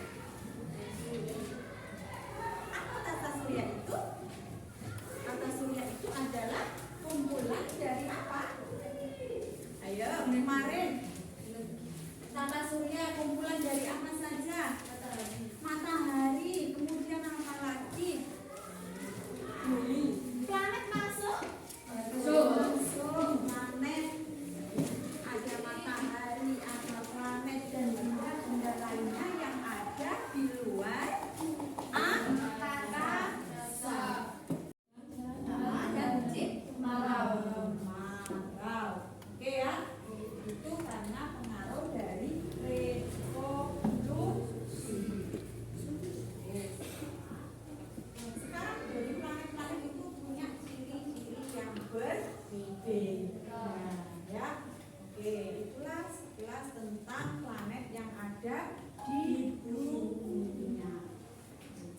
Apa tata surya itu? Tata surya itu adalah kumpulan dari apa? Ayo, kemarin. Tata surya kumpulan dari apa saja? Matahari, kemudian apa lagi? Bumi. Planet masuk? Masuk. Planet. Ada matahari, ada planet dan benda-benda lainnya yang ada di luar angkasa. Dan marau. Oke ya. Itu karena pengaruh dari revolusi. Sekarang dari planet-planet itu punya ciri-ciri yang berbeda, ya. Oke, itulah sekilas tentang planet yang ada di dunia.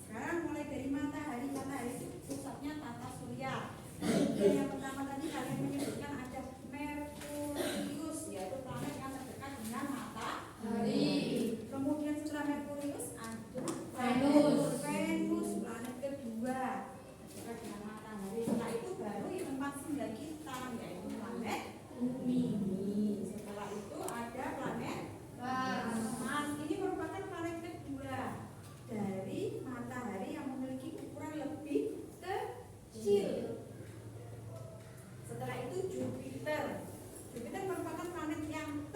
Sekarang mulai dari matahari. Matahari itu pusatnya tata surya. Yang pertama tadi kalian menyebutkan ada Merkurius, yaitu planet yang terdekat dengan matahari. Kemudian setelah Merkurius ada Venus. Venus, planet kedua terdekat dengan matahari. Setelah itu baru yang tempat tinggal kita, yaitu planet Bumi. Setelah itu ada planet Mars. Ini merupakan planet kedua dari matahari yang memiliki ukuran lebih kecil. Setelah itu Jupiter. Jupiter merupakan planet yang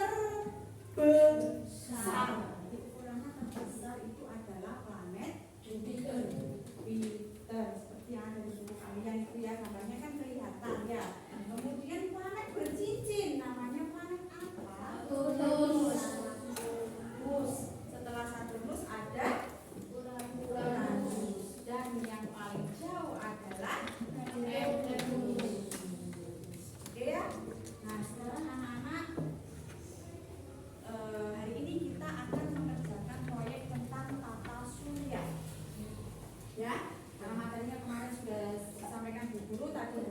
terbesar. Ukurannya terbesar itu adalah planet Jupiter. Jupiter seperti yang ada di buku kalian itu ya, gambarnya kan kelihatan ya. Kemudian planet bercincin, namanya planet apa? Saturnus. Saturnus. Setelah Saturnus ada Uranus. Dan yang paling jauh adalah Neptunus. Oke ya. Nah sekarang anak-anak, hari ini kita akan mengerjakan proyek tentang tata surya. Ya, karena materinya kemarin sudah disampaikan Bu Guru tadi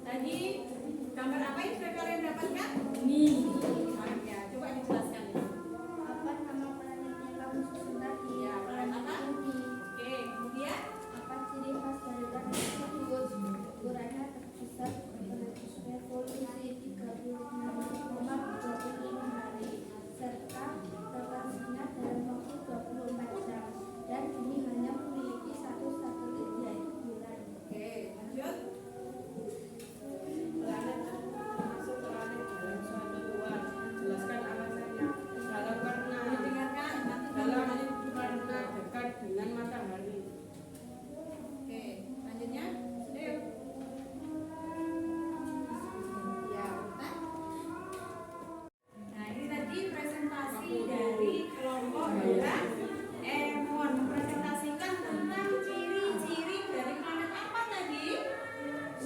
Tadi gambar apa yang sudah kalian dapatkan? Ini. Ya, coba dijelaskan itu. Apa nama planetnya kamu susun tadi? Ya, planet apa? Bumi. Oke, kemudian Apa ciri khas dari planet tersebut? Ukurannya terbesar revolusi 36,25 hari serta terkasihnya dalam waktu 24 jam dan bumi hanya memiliki satu satelit yaitu bulan. oke, lanjut. Planet termasuk planet dalam suatu luar. Jelaskan alasannya. Dalam warna, dalam warna dekat dengan matahari. Oke, lanjutnya. Ayo. Ya, Ustaz. Nah, ini tadi presentasi dari kelompok Dora Emon mempresentasikan tentang ciri-ciri dari planet apa tadi?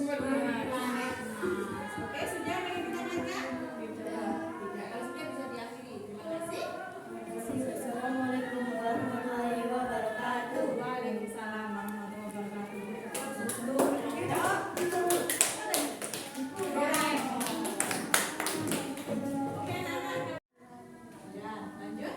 Planet Mars. Oke, sudah ada yang ditanyakan? Tidak. Kalau sudah bisa diakhiri. Terima kasih. Assalamualaikum warahmatullahi wabarakatuh. Waalaikumsalam warahmatullahi wabarakatuh. Oke, anak-anak. Ya, lanjut.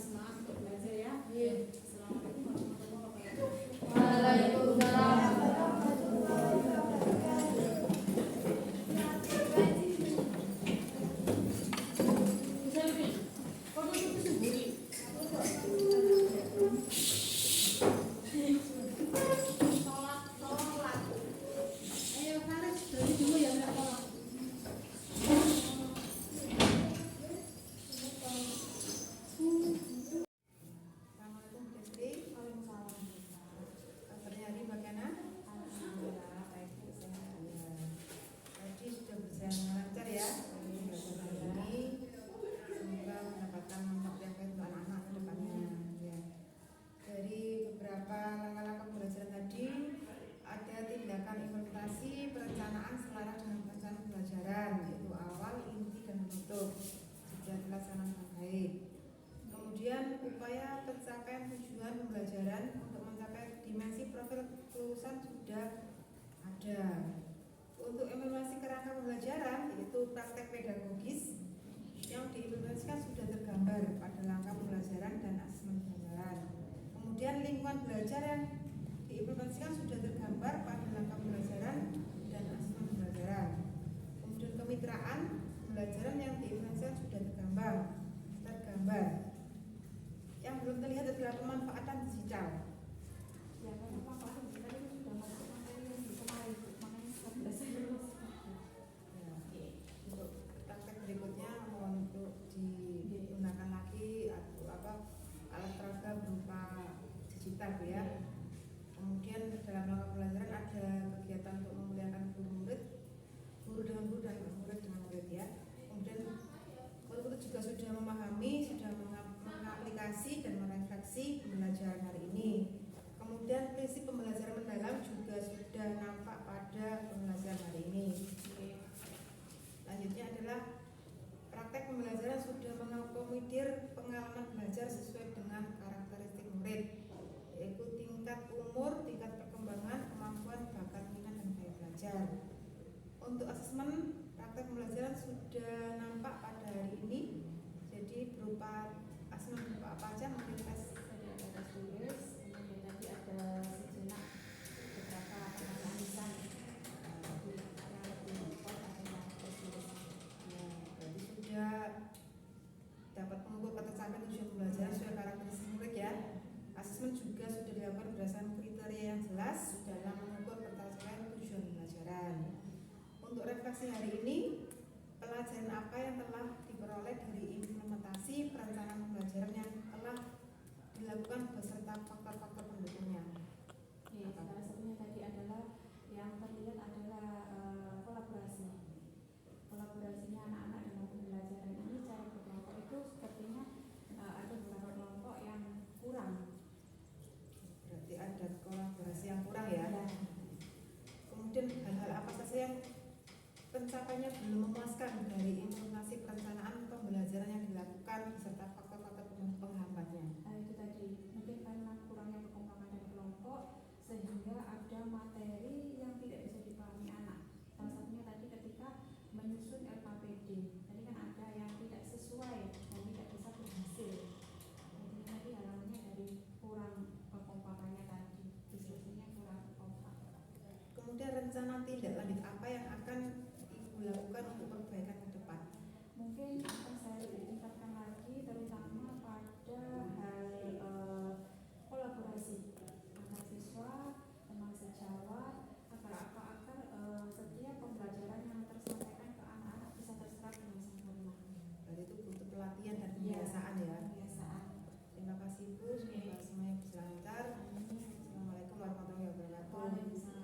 Semangat untuk belajar ya. Assalamualaikum warahmatullahi wabarakatuh. Ayo Faris, dari dulu ya enggak tolong. Assalamualaikum Desti. Waalaikumsalam. Kabarnya hari bagaimana? Alhamdulillah baik sehat. Tadi sudah berjalan lancar ya. Ini semoga mendapatkan manfaat yang baik untuk anak-anak ke depannya. Ya. Dari beberapa langkah-langkah pembelajaran tadi ada tindakan implementasi perencanaan selaras dengan perencanaan pembelajaran yaitu awal, inti, dan penutup sudah dilaksanakan dengan baik. Kemudian upaya pencapaian tujuan pembelajaran untuk mencapai dimensi profil kelulusan sudah ada. Untuk implementasi kerangka pembelajaran yaitu praktek pedagogis yang diimplementasikan sudah tergambar pada langkah pembelajaran dan asesmen pembelajaran. Kemudian lingkungan belajar yang diimplementasikan sudah tergambar pada langkah pembelajaran dan asesmen pembelajaran. Kemudian kemitraan pembelajaran yang diimplementasikan sudah tergambar. Yang belum terlihat adalah pemanfaatan digital. Ya, pemanfaatan digital itu sudah masuk materi yang di kemarin, makanya 11. Ya, untuk praktek berikutnya mohon untuk digunakan lagi atau alat peraga berupa digital ya. Kemudian dalam langkah pembelajaran ada kegiatan untuk memuliakan guru dengan guru dan murid dengan murid ya. Kemudian guru juga sudah memahami, sudah mengaplikasi dan merefleksi pembelajaran hari ini. Kemudian prinsip pembelajaran mendalam juga sudah nampak pada pembelajaran hari ini. Selanjutnya adalah praktek pembelajaran sudah mengakomodir pengalaman belajar sesuai dengan karakteristik murid, yaitu tingkat umur, tingkat perkembangan, kemampuan, bakat, minat, dan gaya belajar. Untuk asesmen, praktek pembelajaran sudah nampak pada hari ini. Jadi berupa asesmen berupa apa aja? Mungkin tes tulis, kemudian tadi ada sejenak presentasi hari ini, pelajaran apa yang telah diperoleh dari implementasi perencanaan pembelajaran yang telah dilakukan beserta faktor-faktor pendukungnya. Ya, salah satunya tadi adalah yang terlihat adalah kolaborasinya anak-anak dalam pembelajaran ini cara berkelompok itu sepertinya ada beberapa kelompok yang kurang. Berarti ada kolaborasi yang kurang ya. Ya. Kemudian hal-hal apa saja yang pencapaiannya belum memuaskan dari implementasi perencanaan pembelajaran yang dilakukan beserta faktor-faktor penghambatnya. Itu tadi mungkin karena kurangnya kekompakan dari kelompok sehingga ada materi yang tidak bisa dipahami anak. Salah satunya tadi ketika menyusun LKPD, tadi kan ada yang tidak sesuai dan tidak bisa berhasil. Jadi tadi halangannya dari kurang kekompakannya tadi, diskusinya kurang kompak. Kemudian rencana tindak lanjut apa yang akan Ibu lakukan untuk perbaikan ke depan? Mungkin akan saya tingkatkan lagi terutama pada hal kolaborasi antar siswa, teman sejawat, agar setiap pembelajaran yang tersampaikan ke anak-anak bisa terserap dengan sempurna. Berarti itu butuh pelatihan dan pembiasaan ya. Pembiasaan. Terima kasih Bu, semoga semuanya bisa lancar. Assalamualaikum warahmatullahi wabarakatuh. Waalaikumsalam.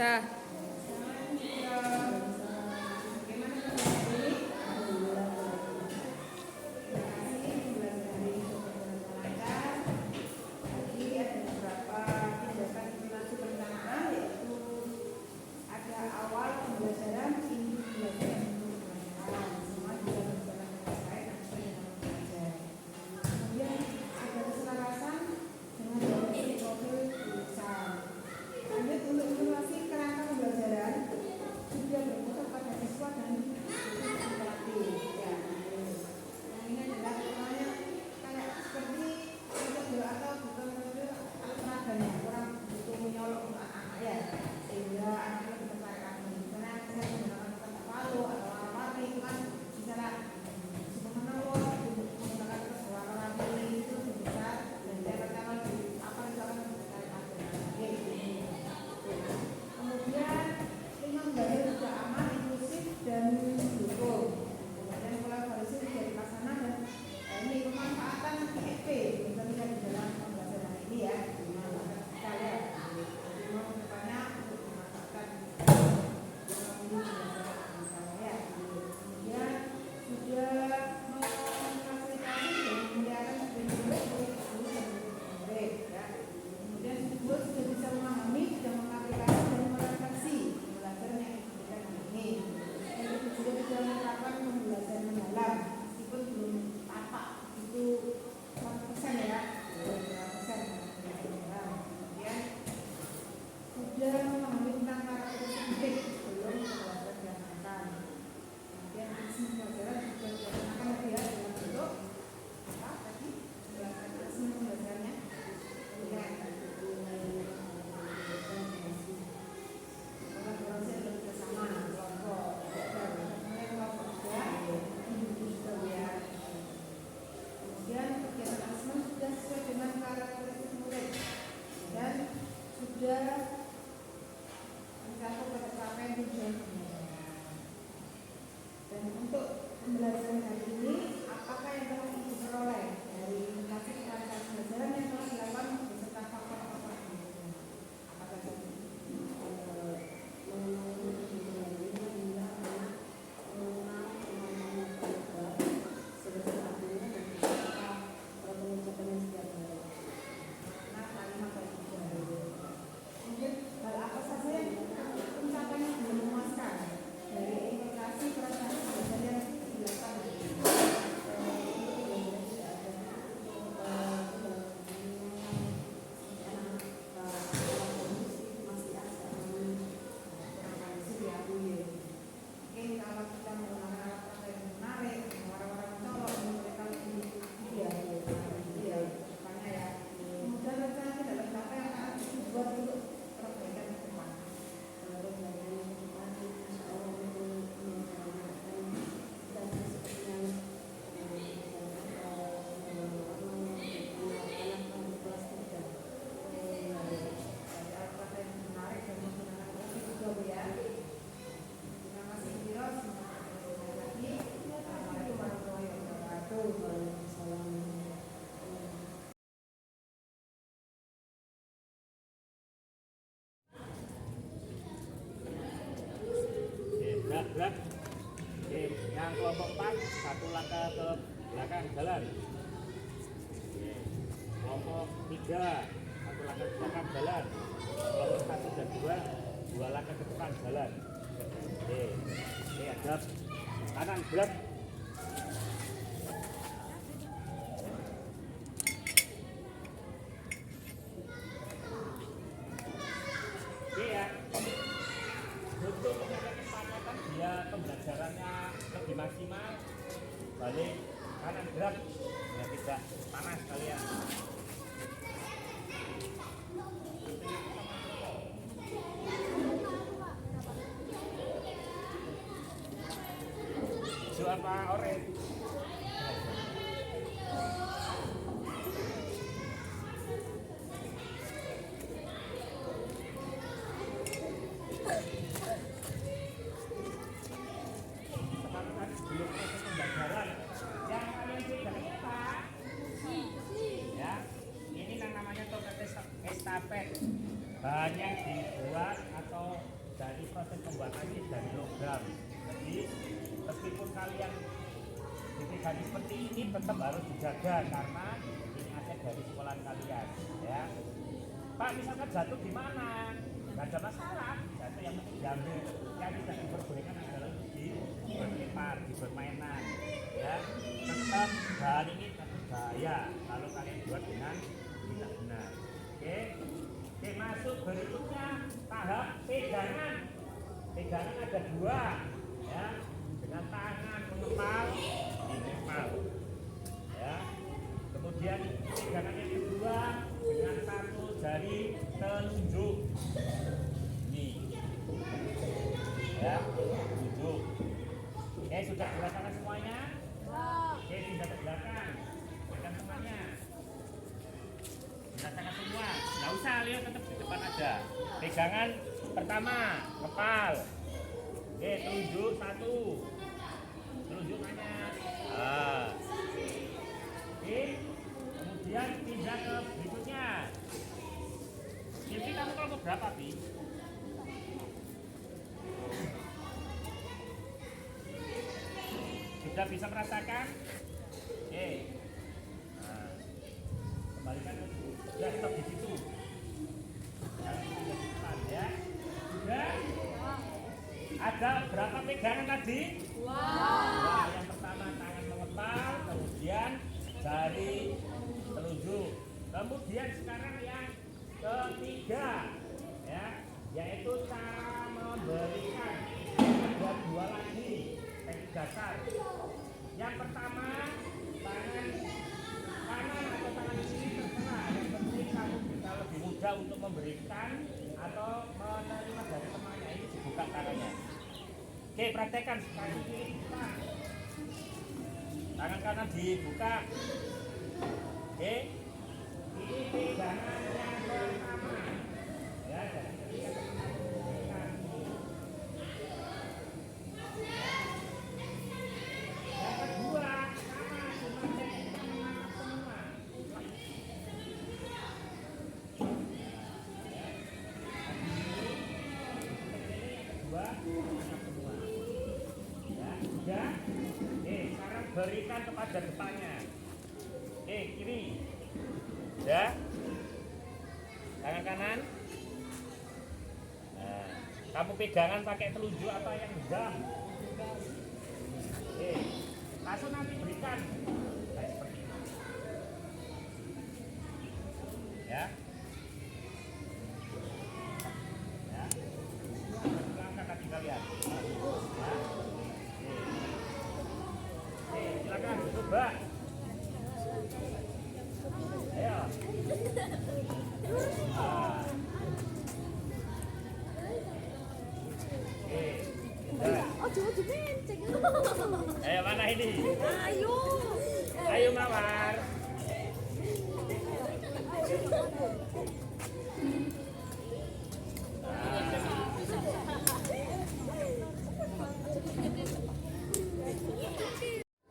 Dah. Gerak. Oke, yang kelompok 4 satu langkah ke belakang jalan. Oke. Kelompok 3 satu langkah ke belakang jalan. Kelompok 1 dan 2 langkah ke depan jalan. Oke. Oke, hadap kanan gerak. Oke ya. Untuk dia pembelajarannya lebih maksimal, balik kanan gerak ya, tidak panas kalian. Hijau apa oranye? Estafet bahan yang dibuat atau seragam. Jadi meskipun kalian dipegangi seperti ini tetap harus dijaga karena ini aset dari sekolah kalian, ya. Pak, misalkan jatuh gimana? Gak ada masalah, jatuh yang penting diambil. Yang tidak diperbolehkan adalah dilempar, di permainan, ya. Tetap hal ini tetap bahaya kalau kalian buat dengan tidak benar. Oke, masuk berikutnya tahap pegangan. Pegangan ada dua, ya, dengan tangan mengepal, dilempar, ya. Kemudian pegangan yang kedua dengan satu jari telunjuk, ini, ya, telunjuk. Oke, sudah dirasakan semuanya? Oke, pindah ke belakang, pegang temannya. Dirasakan semua, nggak usah, lihat tetap di depan aja. Pegangan pertama, kepal. Oke, telunjuk satu. Telunjuk mana? Oke, kemudian pindah ke berikutnya. Silvi, kamu kelompok berapa, Pi? Sudah bisa merasakan? Oke. Nah, kembalikan ke situ. Sudah, stop di situ. Jangan pindah ke depan, ya. Sudah? Ada berapa pegangan tadi? Nah, yang pertama tangan mengepal, kemudian jari telunjuk. Kemudian sekarang yang ketiga, ya, yaitu cara memberikan. Ada dua lagi teknik dasar. Yang pertama tangan kanan atau tangan kiri terserah. Yang penting kamu bisa lebih mudah untuk memberikan atau menerima dari temannya. Ini dibuka tangannya. Oke, praktekkan sekali kiri dibuka. Tangan kanan dibuka. Oke. Ini pegangan yang pertama. Ya, jadi ketika teman memberikan. Yang kedua, sama cuma cek menangkap semua. Ya, sekarang berikan kepada depannya. Kiri. Ya. Tangan kanan. Nah, kamu pegangan pakai telunjuk atau yang genggam? Langsung nanti berikan. Kayak seperti ini. Ya. Ya. Silakan kaki kalian. Ya. Silakan coba. Ayo. Ayo, mana ini? Ayo Mawar.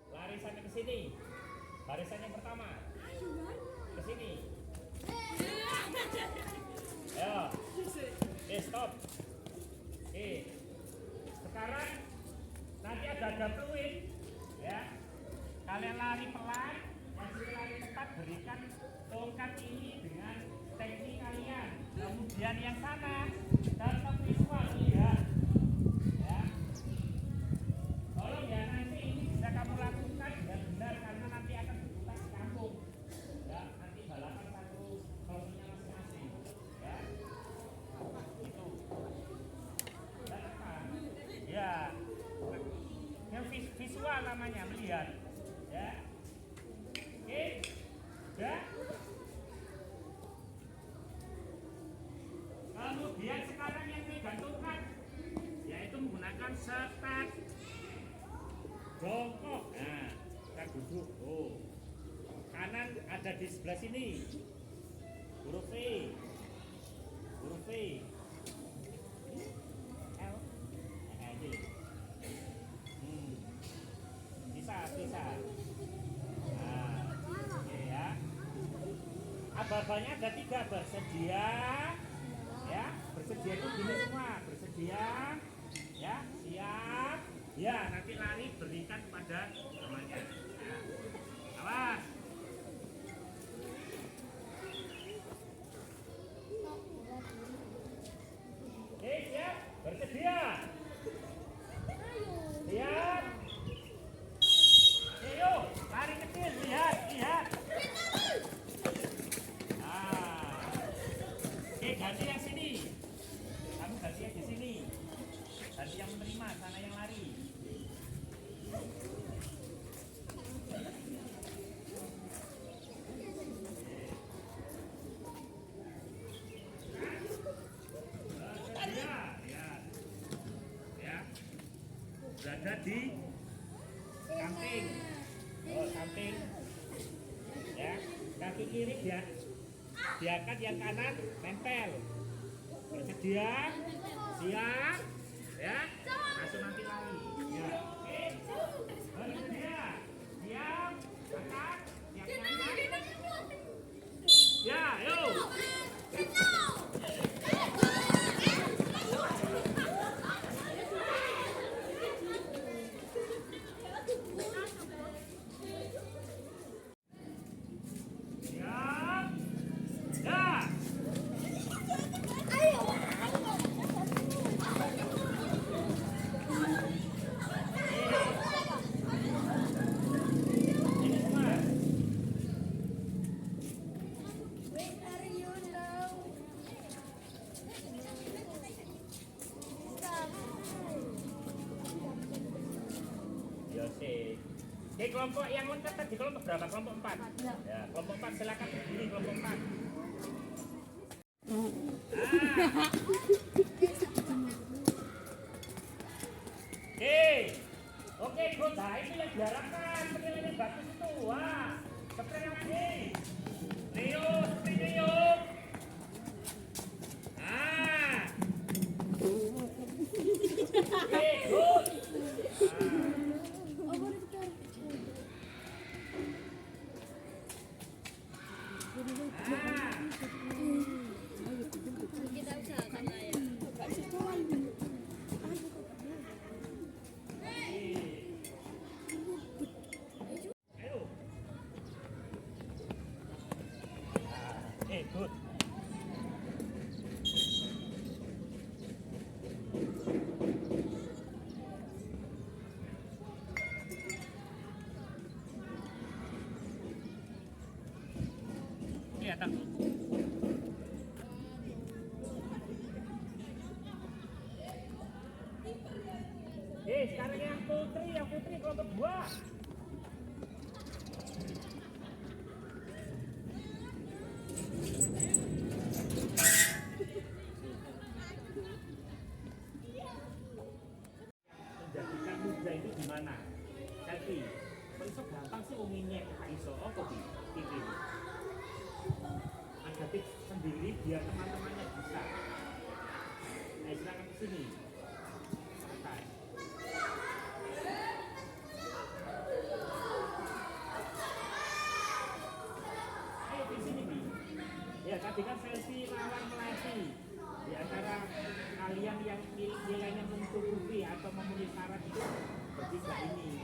Lari sampai ke sini. Barisan yang pertama. Ke sini. Ayo. Stop. Sekarang nanti ada fluid, ya. Kalian lari pelan, yang sini lari cepat, berikan tongkat ini dengan teknik kalian. Kemudian yang sana tetap visual, lihat, ya. Tolong ya, nanti ini bisa kamu lakukan dengan benar karena nanti akan diputar di kampung. Ya, nanti balapan satu kelompoknya masing-masing, ya. Itu. Ya, yang visual namanya, melihat, ya. Oke, ya. Kemudian sekarang yang digantungkan, yaitu menggunakan sekat jongkok. Nah, kita duduk. Kanan ada di sebelah sini. Huruf V. Huruf V. L. Bisa. Nah, oke ya. Aba-abanya ada 3, bersedia, ya. Bersedia itu gini semua, bersedia, ya, siap. berada di samping. Oh, samping. Ya, kaki kiri dia diangkat, yang kanan nempel. Bersedia, siap, ya. Langsung nanti lari. Ya, oke. Bersedia, siap, angkat, siap angkat. Ya, yuk. Oke, kelompok yang loncat tadi kelompok berapa? Kelompok 4. Ya, kelompok 4 silakan berdiri kelompok 4. Oke, ikut. Nah, itu yang diharapkan. Penilaian bagus itu. Wah, seperti yang lagi. Leo, seperti Leo. Oke, good. Good. Iya, tak. Sekarang yang putri kelompok 2. Menjadikan muda itu gimana? Selfie. Kok iso gampang sih uminya iso apa sih? Ini. Ada tips sendiri biar teman-temannya bisa. Nah, silakan ke sini. Santai. Ayo di sini nih. Ya, tadi kan selfie lawan melati. Di antara kalian yang nilainya mencukupi atau memenuhi syarat itu bertiga ini.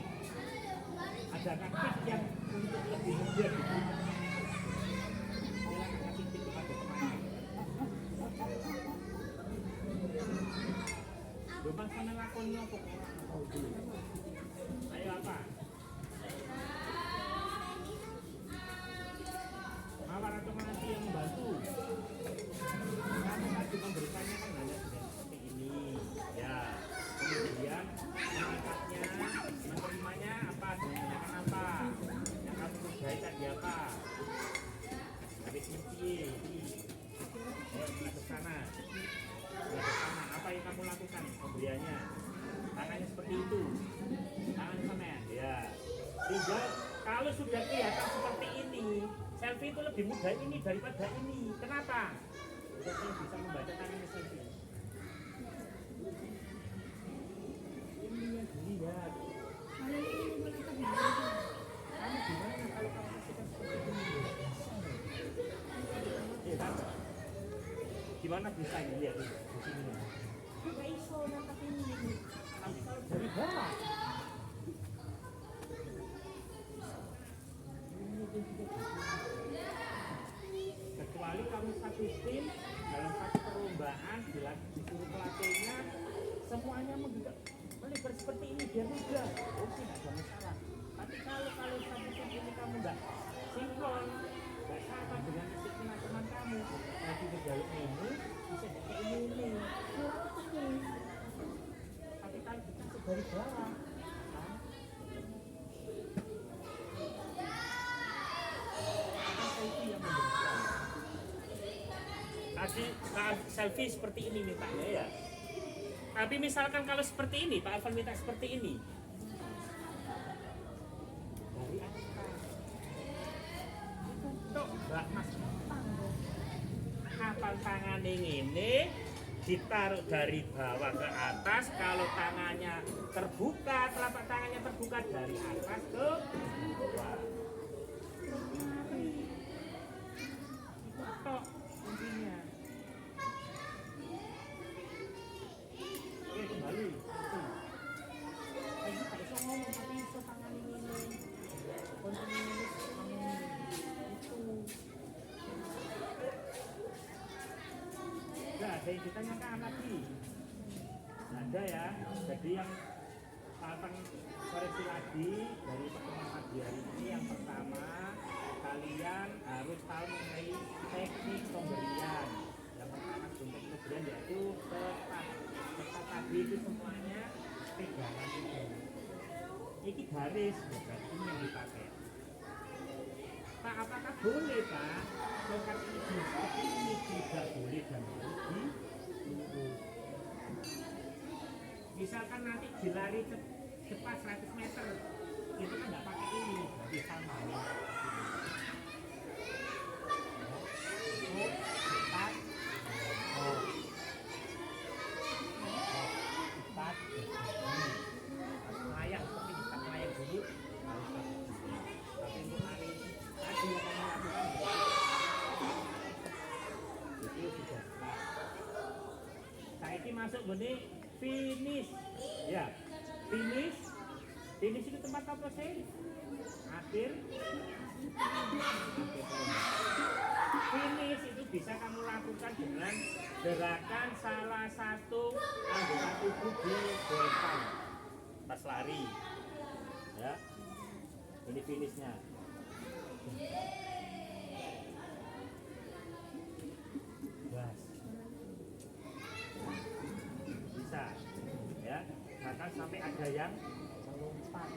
Ada tips yang untuk lebih mudah. Silakan kasih tips kepada teman-teman. Bebas sana lakonnya kok. Ayo apa? Mawar atau melati yang membantu. Kamu tadi memberikannya kan hanya seperti ini, ya. Kemudian mengangkatnya, menerimanya apa, menggunakan apa, yang kamu kerjain tadi apa. Habis mimpi, ke sana, apa yang kamu lakukan pemberiannya? Tangannya seperti itu, tangan sana, ya. Sehingga kalau sudah kelihatan seperti ini, selfie itu lebih mudah ini daripada ini. Kenapa? Saya bisa membaca tangannya selfie. Ini yang dilihat. Kamu gimana kalau kamu kasihkan seperti ini? Iya kan? Gimana bisa dilihat di sini? Tidak iso nangkap ini. Tapi kalau dari bawah. Kecuali kamu satu tim dalam satu perlombaan disuruh pelatihnya semuanya melibat seperti ini biar mudah, oke nggak ada masalah. Tapi kalau satu tim ini kamu nggak sinkron, nggak sama dengan disiplin teman kamu, lagi ke jalur ini bisa kayak ini. Tapi kalau kita dari bawah, tadi selfie seperti ini mintanya ya. Tapi misalkan kalau seperti ini, Pak Alvan minta seperti ini. Dari atas. Tok, Mbak Mas. Kapan tangan ini ditaruh dari bawah ke atas, kalau tangannya terbuka, telapak tangannya terbuka dari atas ke bawah. Tok intinya. Oke, kembali. Ini tak bisa ngomong, tapi bisa tangan ini. Kontinuus ngomong itu. Nah, saya ditanyakan lagi. Ada ya, jadi yang akan koreksi lagi dari pertemuan pagi hari ini. Yang pertama, kalian harus tahu mengenai teknik pemberian. Yang pertama bentuk pemberian yaitu tepat tadi itu semuanya pegangan itu. Ini garis, berarti ini yang dipakai. Pak, apakah boleh Pak? Longkat ini tidak boleh dan harus dilurus. Misalkan nanti dilari cepat 100 meter, itu kan nggak pakai ini, berarti sama ya. Cepat, cepat, layak seperti kita layak dulu, harus tapi untuk lari tadi yang kami lakukan itu sudah start. Saiki masuk gini finish ya, finish itu tempat apa sih? Akhir. Finish itu bisa kamu lakukan dengan gerakan salah satu anggota tubuh di depan pas lari ya. Ini finishnya. Gas. Bisa ya, bahkan sampai ada yang melompat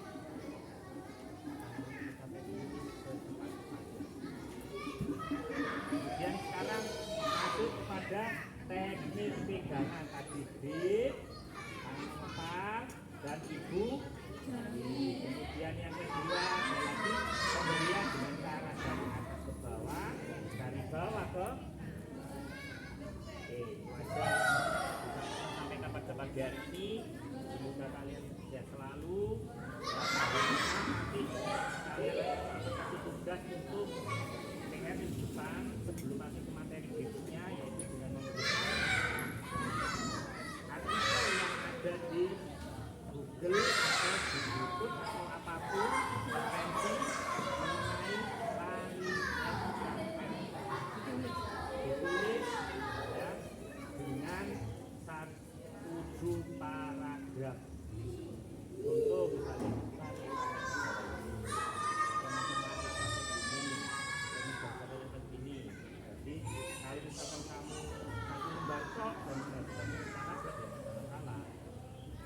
sampai kemudian sekarang masuk kepada teknik pegangan tadi, grip, tangan dan ibu. Kemudian yang kedua lagi pemberian dengan cara dari atas ke bawah, dari bawah ke wajar. Sampai kapan bagian ini, semoga kalian sehat selalu. Nanti kalian kasih tugas untuk PR di depan sebelum masuk ke materi berikutnya, yaitu dengan menggunakan artikel yang ada di Google atau di YouTube atau apapun referensi mengenai lari ditulis ya dengan 7 paragraf untuk misalnya ini. Jadi kalau misalkan kamu nanti membaca dan melakukan sana salah,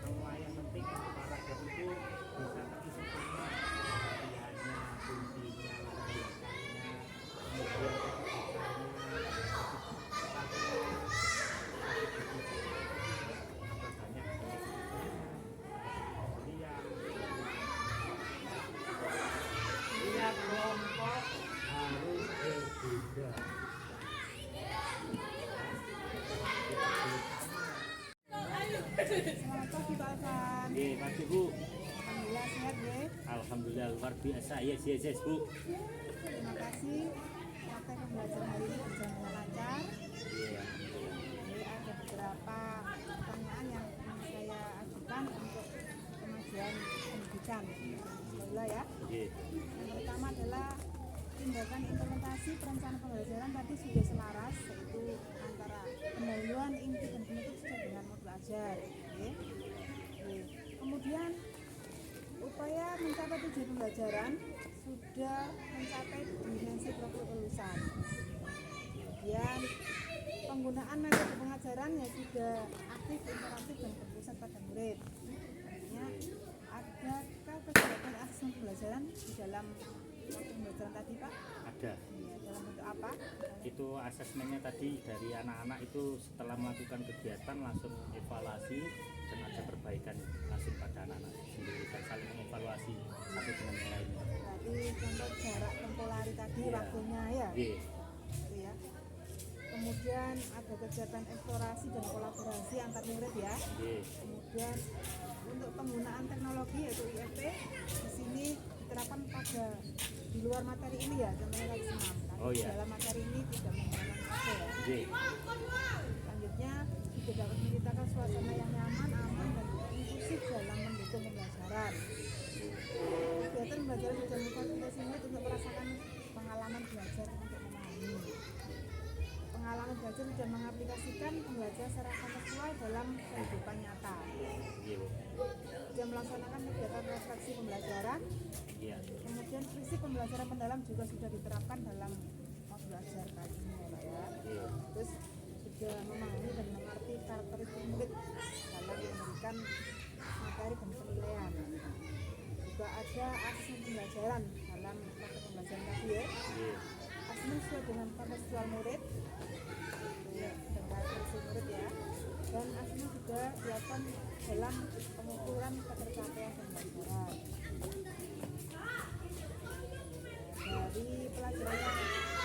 semua yang penting paragraf itu bisa terisi semua latihannya, fungsinya, biasanya, kemudian tiap kelompok harus berbeda. Selamat pagi Pak Alvan. Oke, pagi Bu. Alhamdulillah sehat ya. Alhamdulillah luar biasa. Yes Bu. Terima kasih. Praktek pembelajaran hari ini berjalan dengan lancar. Iya. Jadi ada beberapa pertanyaan yang saya ajukan untuk kemajuan pendidikan. Alhamdulillah ya. Oke. Yang pertama adalah tindakan implementasi perencanaan pembelajaran tadi sudah selaras, yaitu antara pendahuluan inti dan penutup sesuai dengan modul ajar. Oke. Kemudian upaya mencapai tujuan pembelajaran sudah mencapai dimensi profil kelulusan. Kemudian penggunaan metode pengajaran yang sudah aktif, interaktif dan berpusat pada murid. Artinya adakah kegiatan asesmen pembelajaran di dalam waktu pembelajaran tadi Pak? Ada. Ya, dalam bentuk apa? Itu asesmennya tadi dari anak-anak itu setelah melakukan kegiatan langsung evaluasi contoh jarak tempuh lari tadi Iya. waktunya ya. Nggih. Gitu ya. Kemudian ada kegiatan eksplorasi dan kolaborasi antar murid ya. Nggih. Kemudian untuk penggunaan teknologi yaitu IFT di sini diterapkan pada di luar materi ini ya, contohnya tadi senam. Tapi Oh, iya. dalam materi ini tidak menggunakan HP ya. Nggih. Selanjutnya juga dapat menciptakan suasana yang nyaman, aman dan juga inklusif dalam mendukung pembelajaran. Kegiatan pembelajaran juga memfasilitasi murid untuk merasakan pengalaman belajar untuk memahami. Pengalaman belajar dan mengaplikasikan pembelajaran secara kontekstual dalam kehidupan nyata. Nggih, Bu. Dia melaksanakan kegiatan refleksi pembelajaran. Iya. Kemudian prinsip pembelajaran mendalam juga sudah diterapkan dalam modul ajar tadi ya Pak ya. Iya. Terus juga memahami dan mengerti karakteristik murid dalam memberikan materi dan penilaian. Juga ada asesmen pembelajaran dalam praktek pembelajaran tadi ya. Nggih. Asesmen sesuai dengan kontekstual murid, ya, dengan karakteristik murid ya. Dan asesmen juga dilakukan dalam pengukuran ketercapaian pembelajaran. Dari pelajaran yang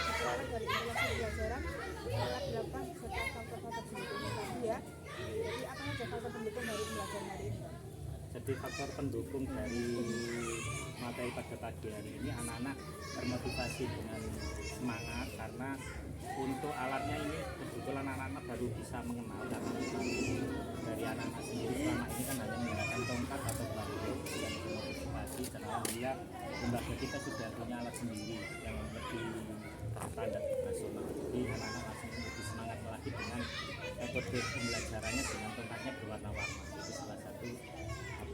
diperoleh dari evaluasi pelajaran telah dilakukan beserta faktor-faktor pendukungnya tadi ya. Jadi apa saja faktor pendukung dari pembelajaran hari ini? Jadi faktor pendukung dari materi pada pagi hari ini anak-anak termotivasi dengan semangat karena untuk alatnya ini kebetulan anak-anak baru bisa mengenal karena memang dari anak-anak sendiri selama ini kan hanya menggunakan tongkat atau bambu dan motivasi dan alhamdulillah lembaga kita sudah punya alat sendiri yang lebih standar nasional. Jadi anak-anak langsung lebih semangat lagi dengan metode pembelajarannya dengan tongkatnya berwarna-warna. Itu salah satu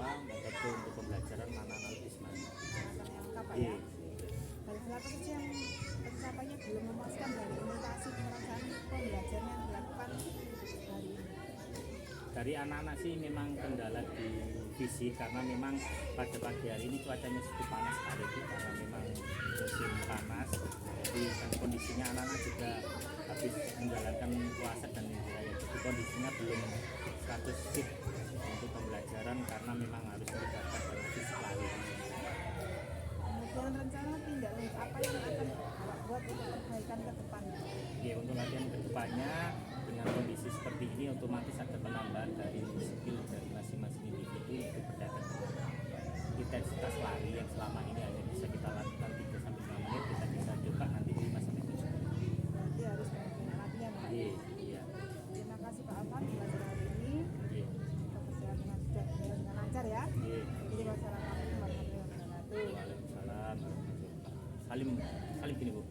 metode untuk pembelajaran anak-anak lebih semangat. Yang lengkap Pak Iya. ya. Hal-hal apa saja yang pencapaiannya belum memuaskan dari inovasi pemerangsaan pembelajaran yang dilakukan hari ini? Dari anak-anak sih memang kendala di fisik karena memang pada pagi hari ini cuacanya cukup panas sekali Bu, karena memang musim panas. Jadi kan kondisinya anak-anak juga habis menjalankan puasa dan lain-lain. Jadi kondisinya belum 100 fit untuk pembelajaran karena memang harus melibatkan dalam fisik lari. Kemudian rencana tindak lanjut apa yang akan Bapak buat untuk perbaikan ke depan? Ya untuk latihan kedepannya dengan kondisi seperti ini otomatis ada penambahan dari skill dari masing-masing individu yaitu berkaitan dengan intensitas lari yang selama ini hanya bisa kita lakukan 3-5 menit, kita bisa coba nanti 5-7 menit. Berarti harus banyak latihan Pak. Iya, iya, Terima kasih Pak Afan belajar hari ini. iya, Kita berjalan dengan sudah berjalan dengan lancar ya. iya. Jadi wassalamualaikum warahmatullahi wabarakatuh. Waalaikumsalam warahmatullahi wabarakatuh. Salim gini Bu.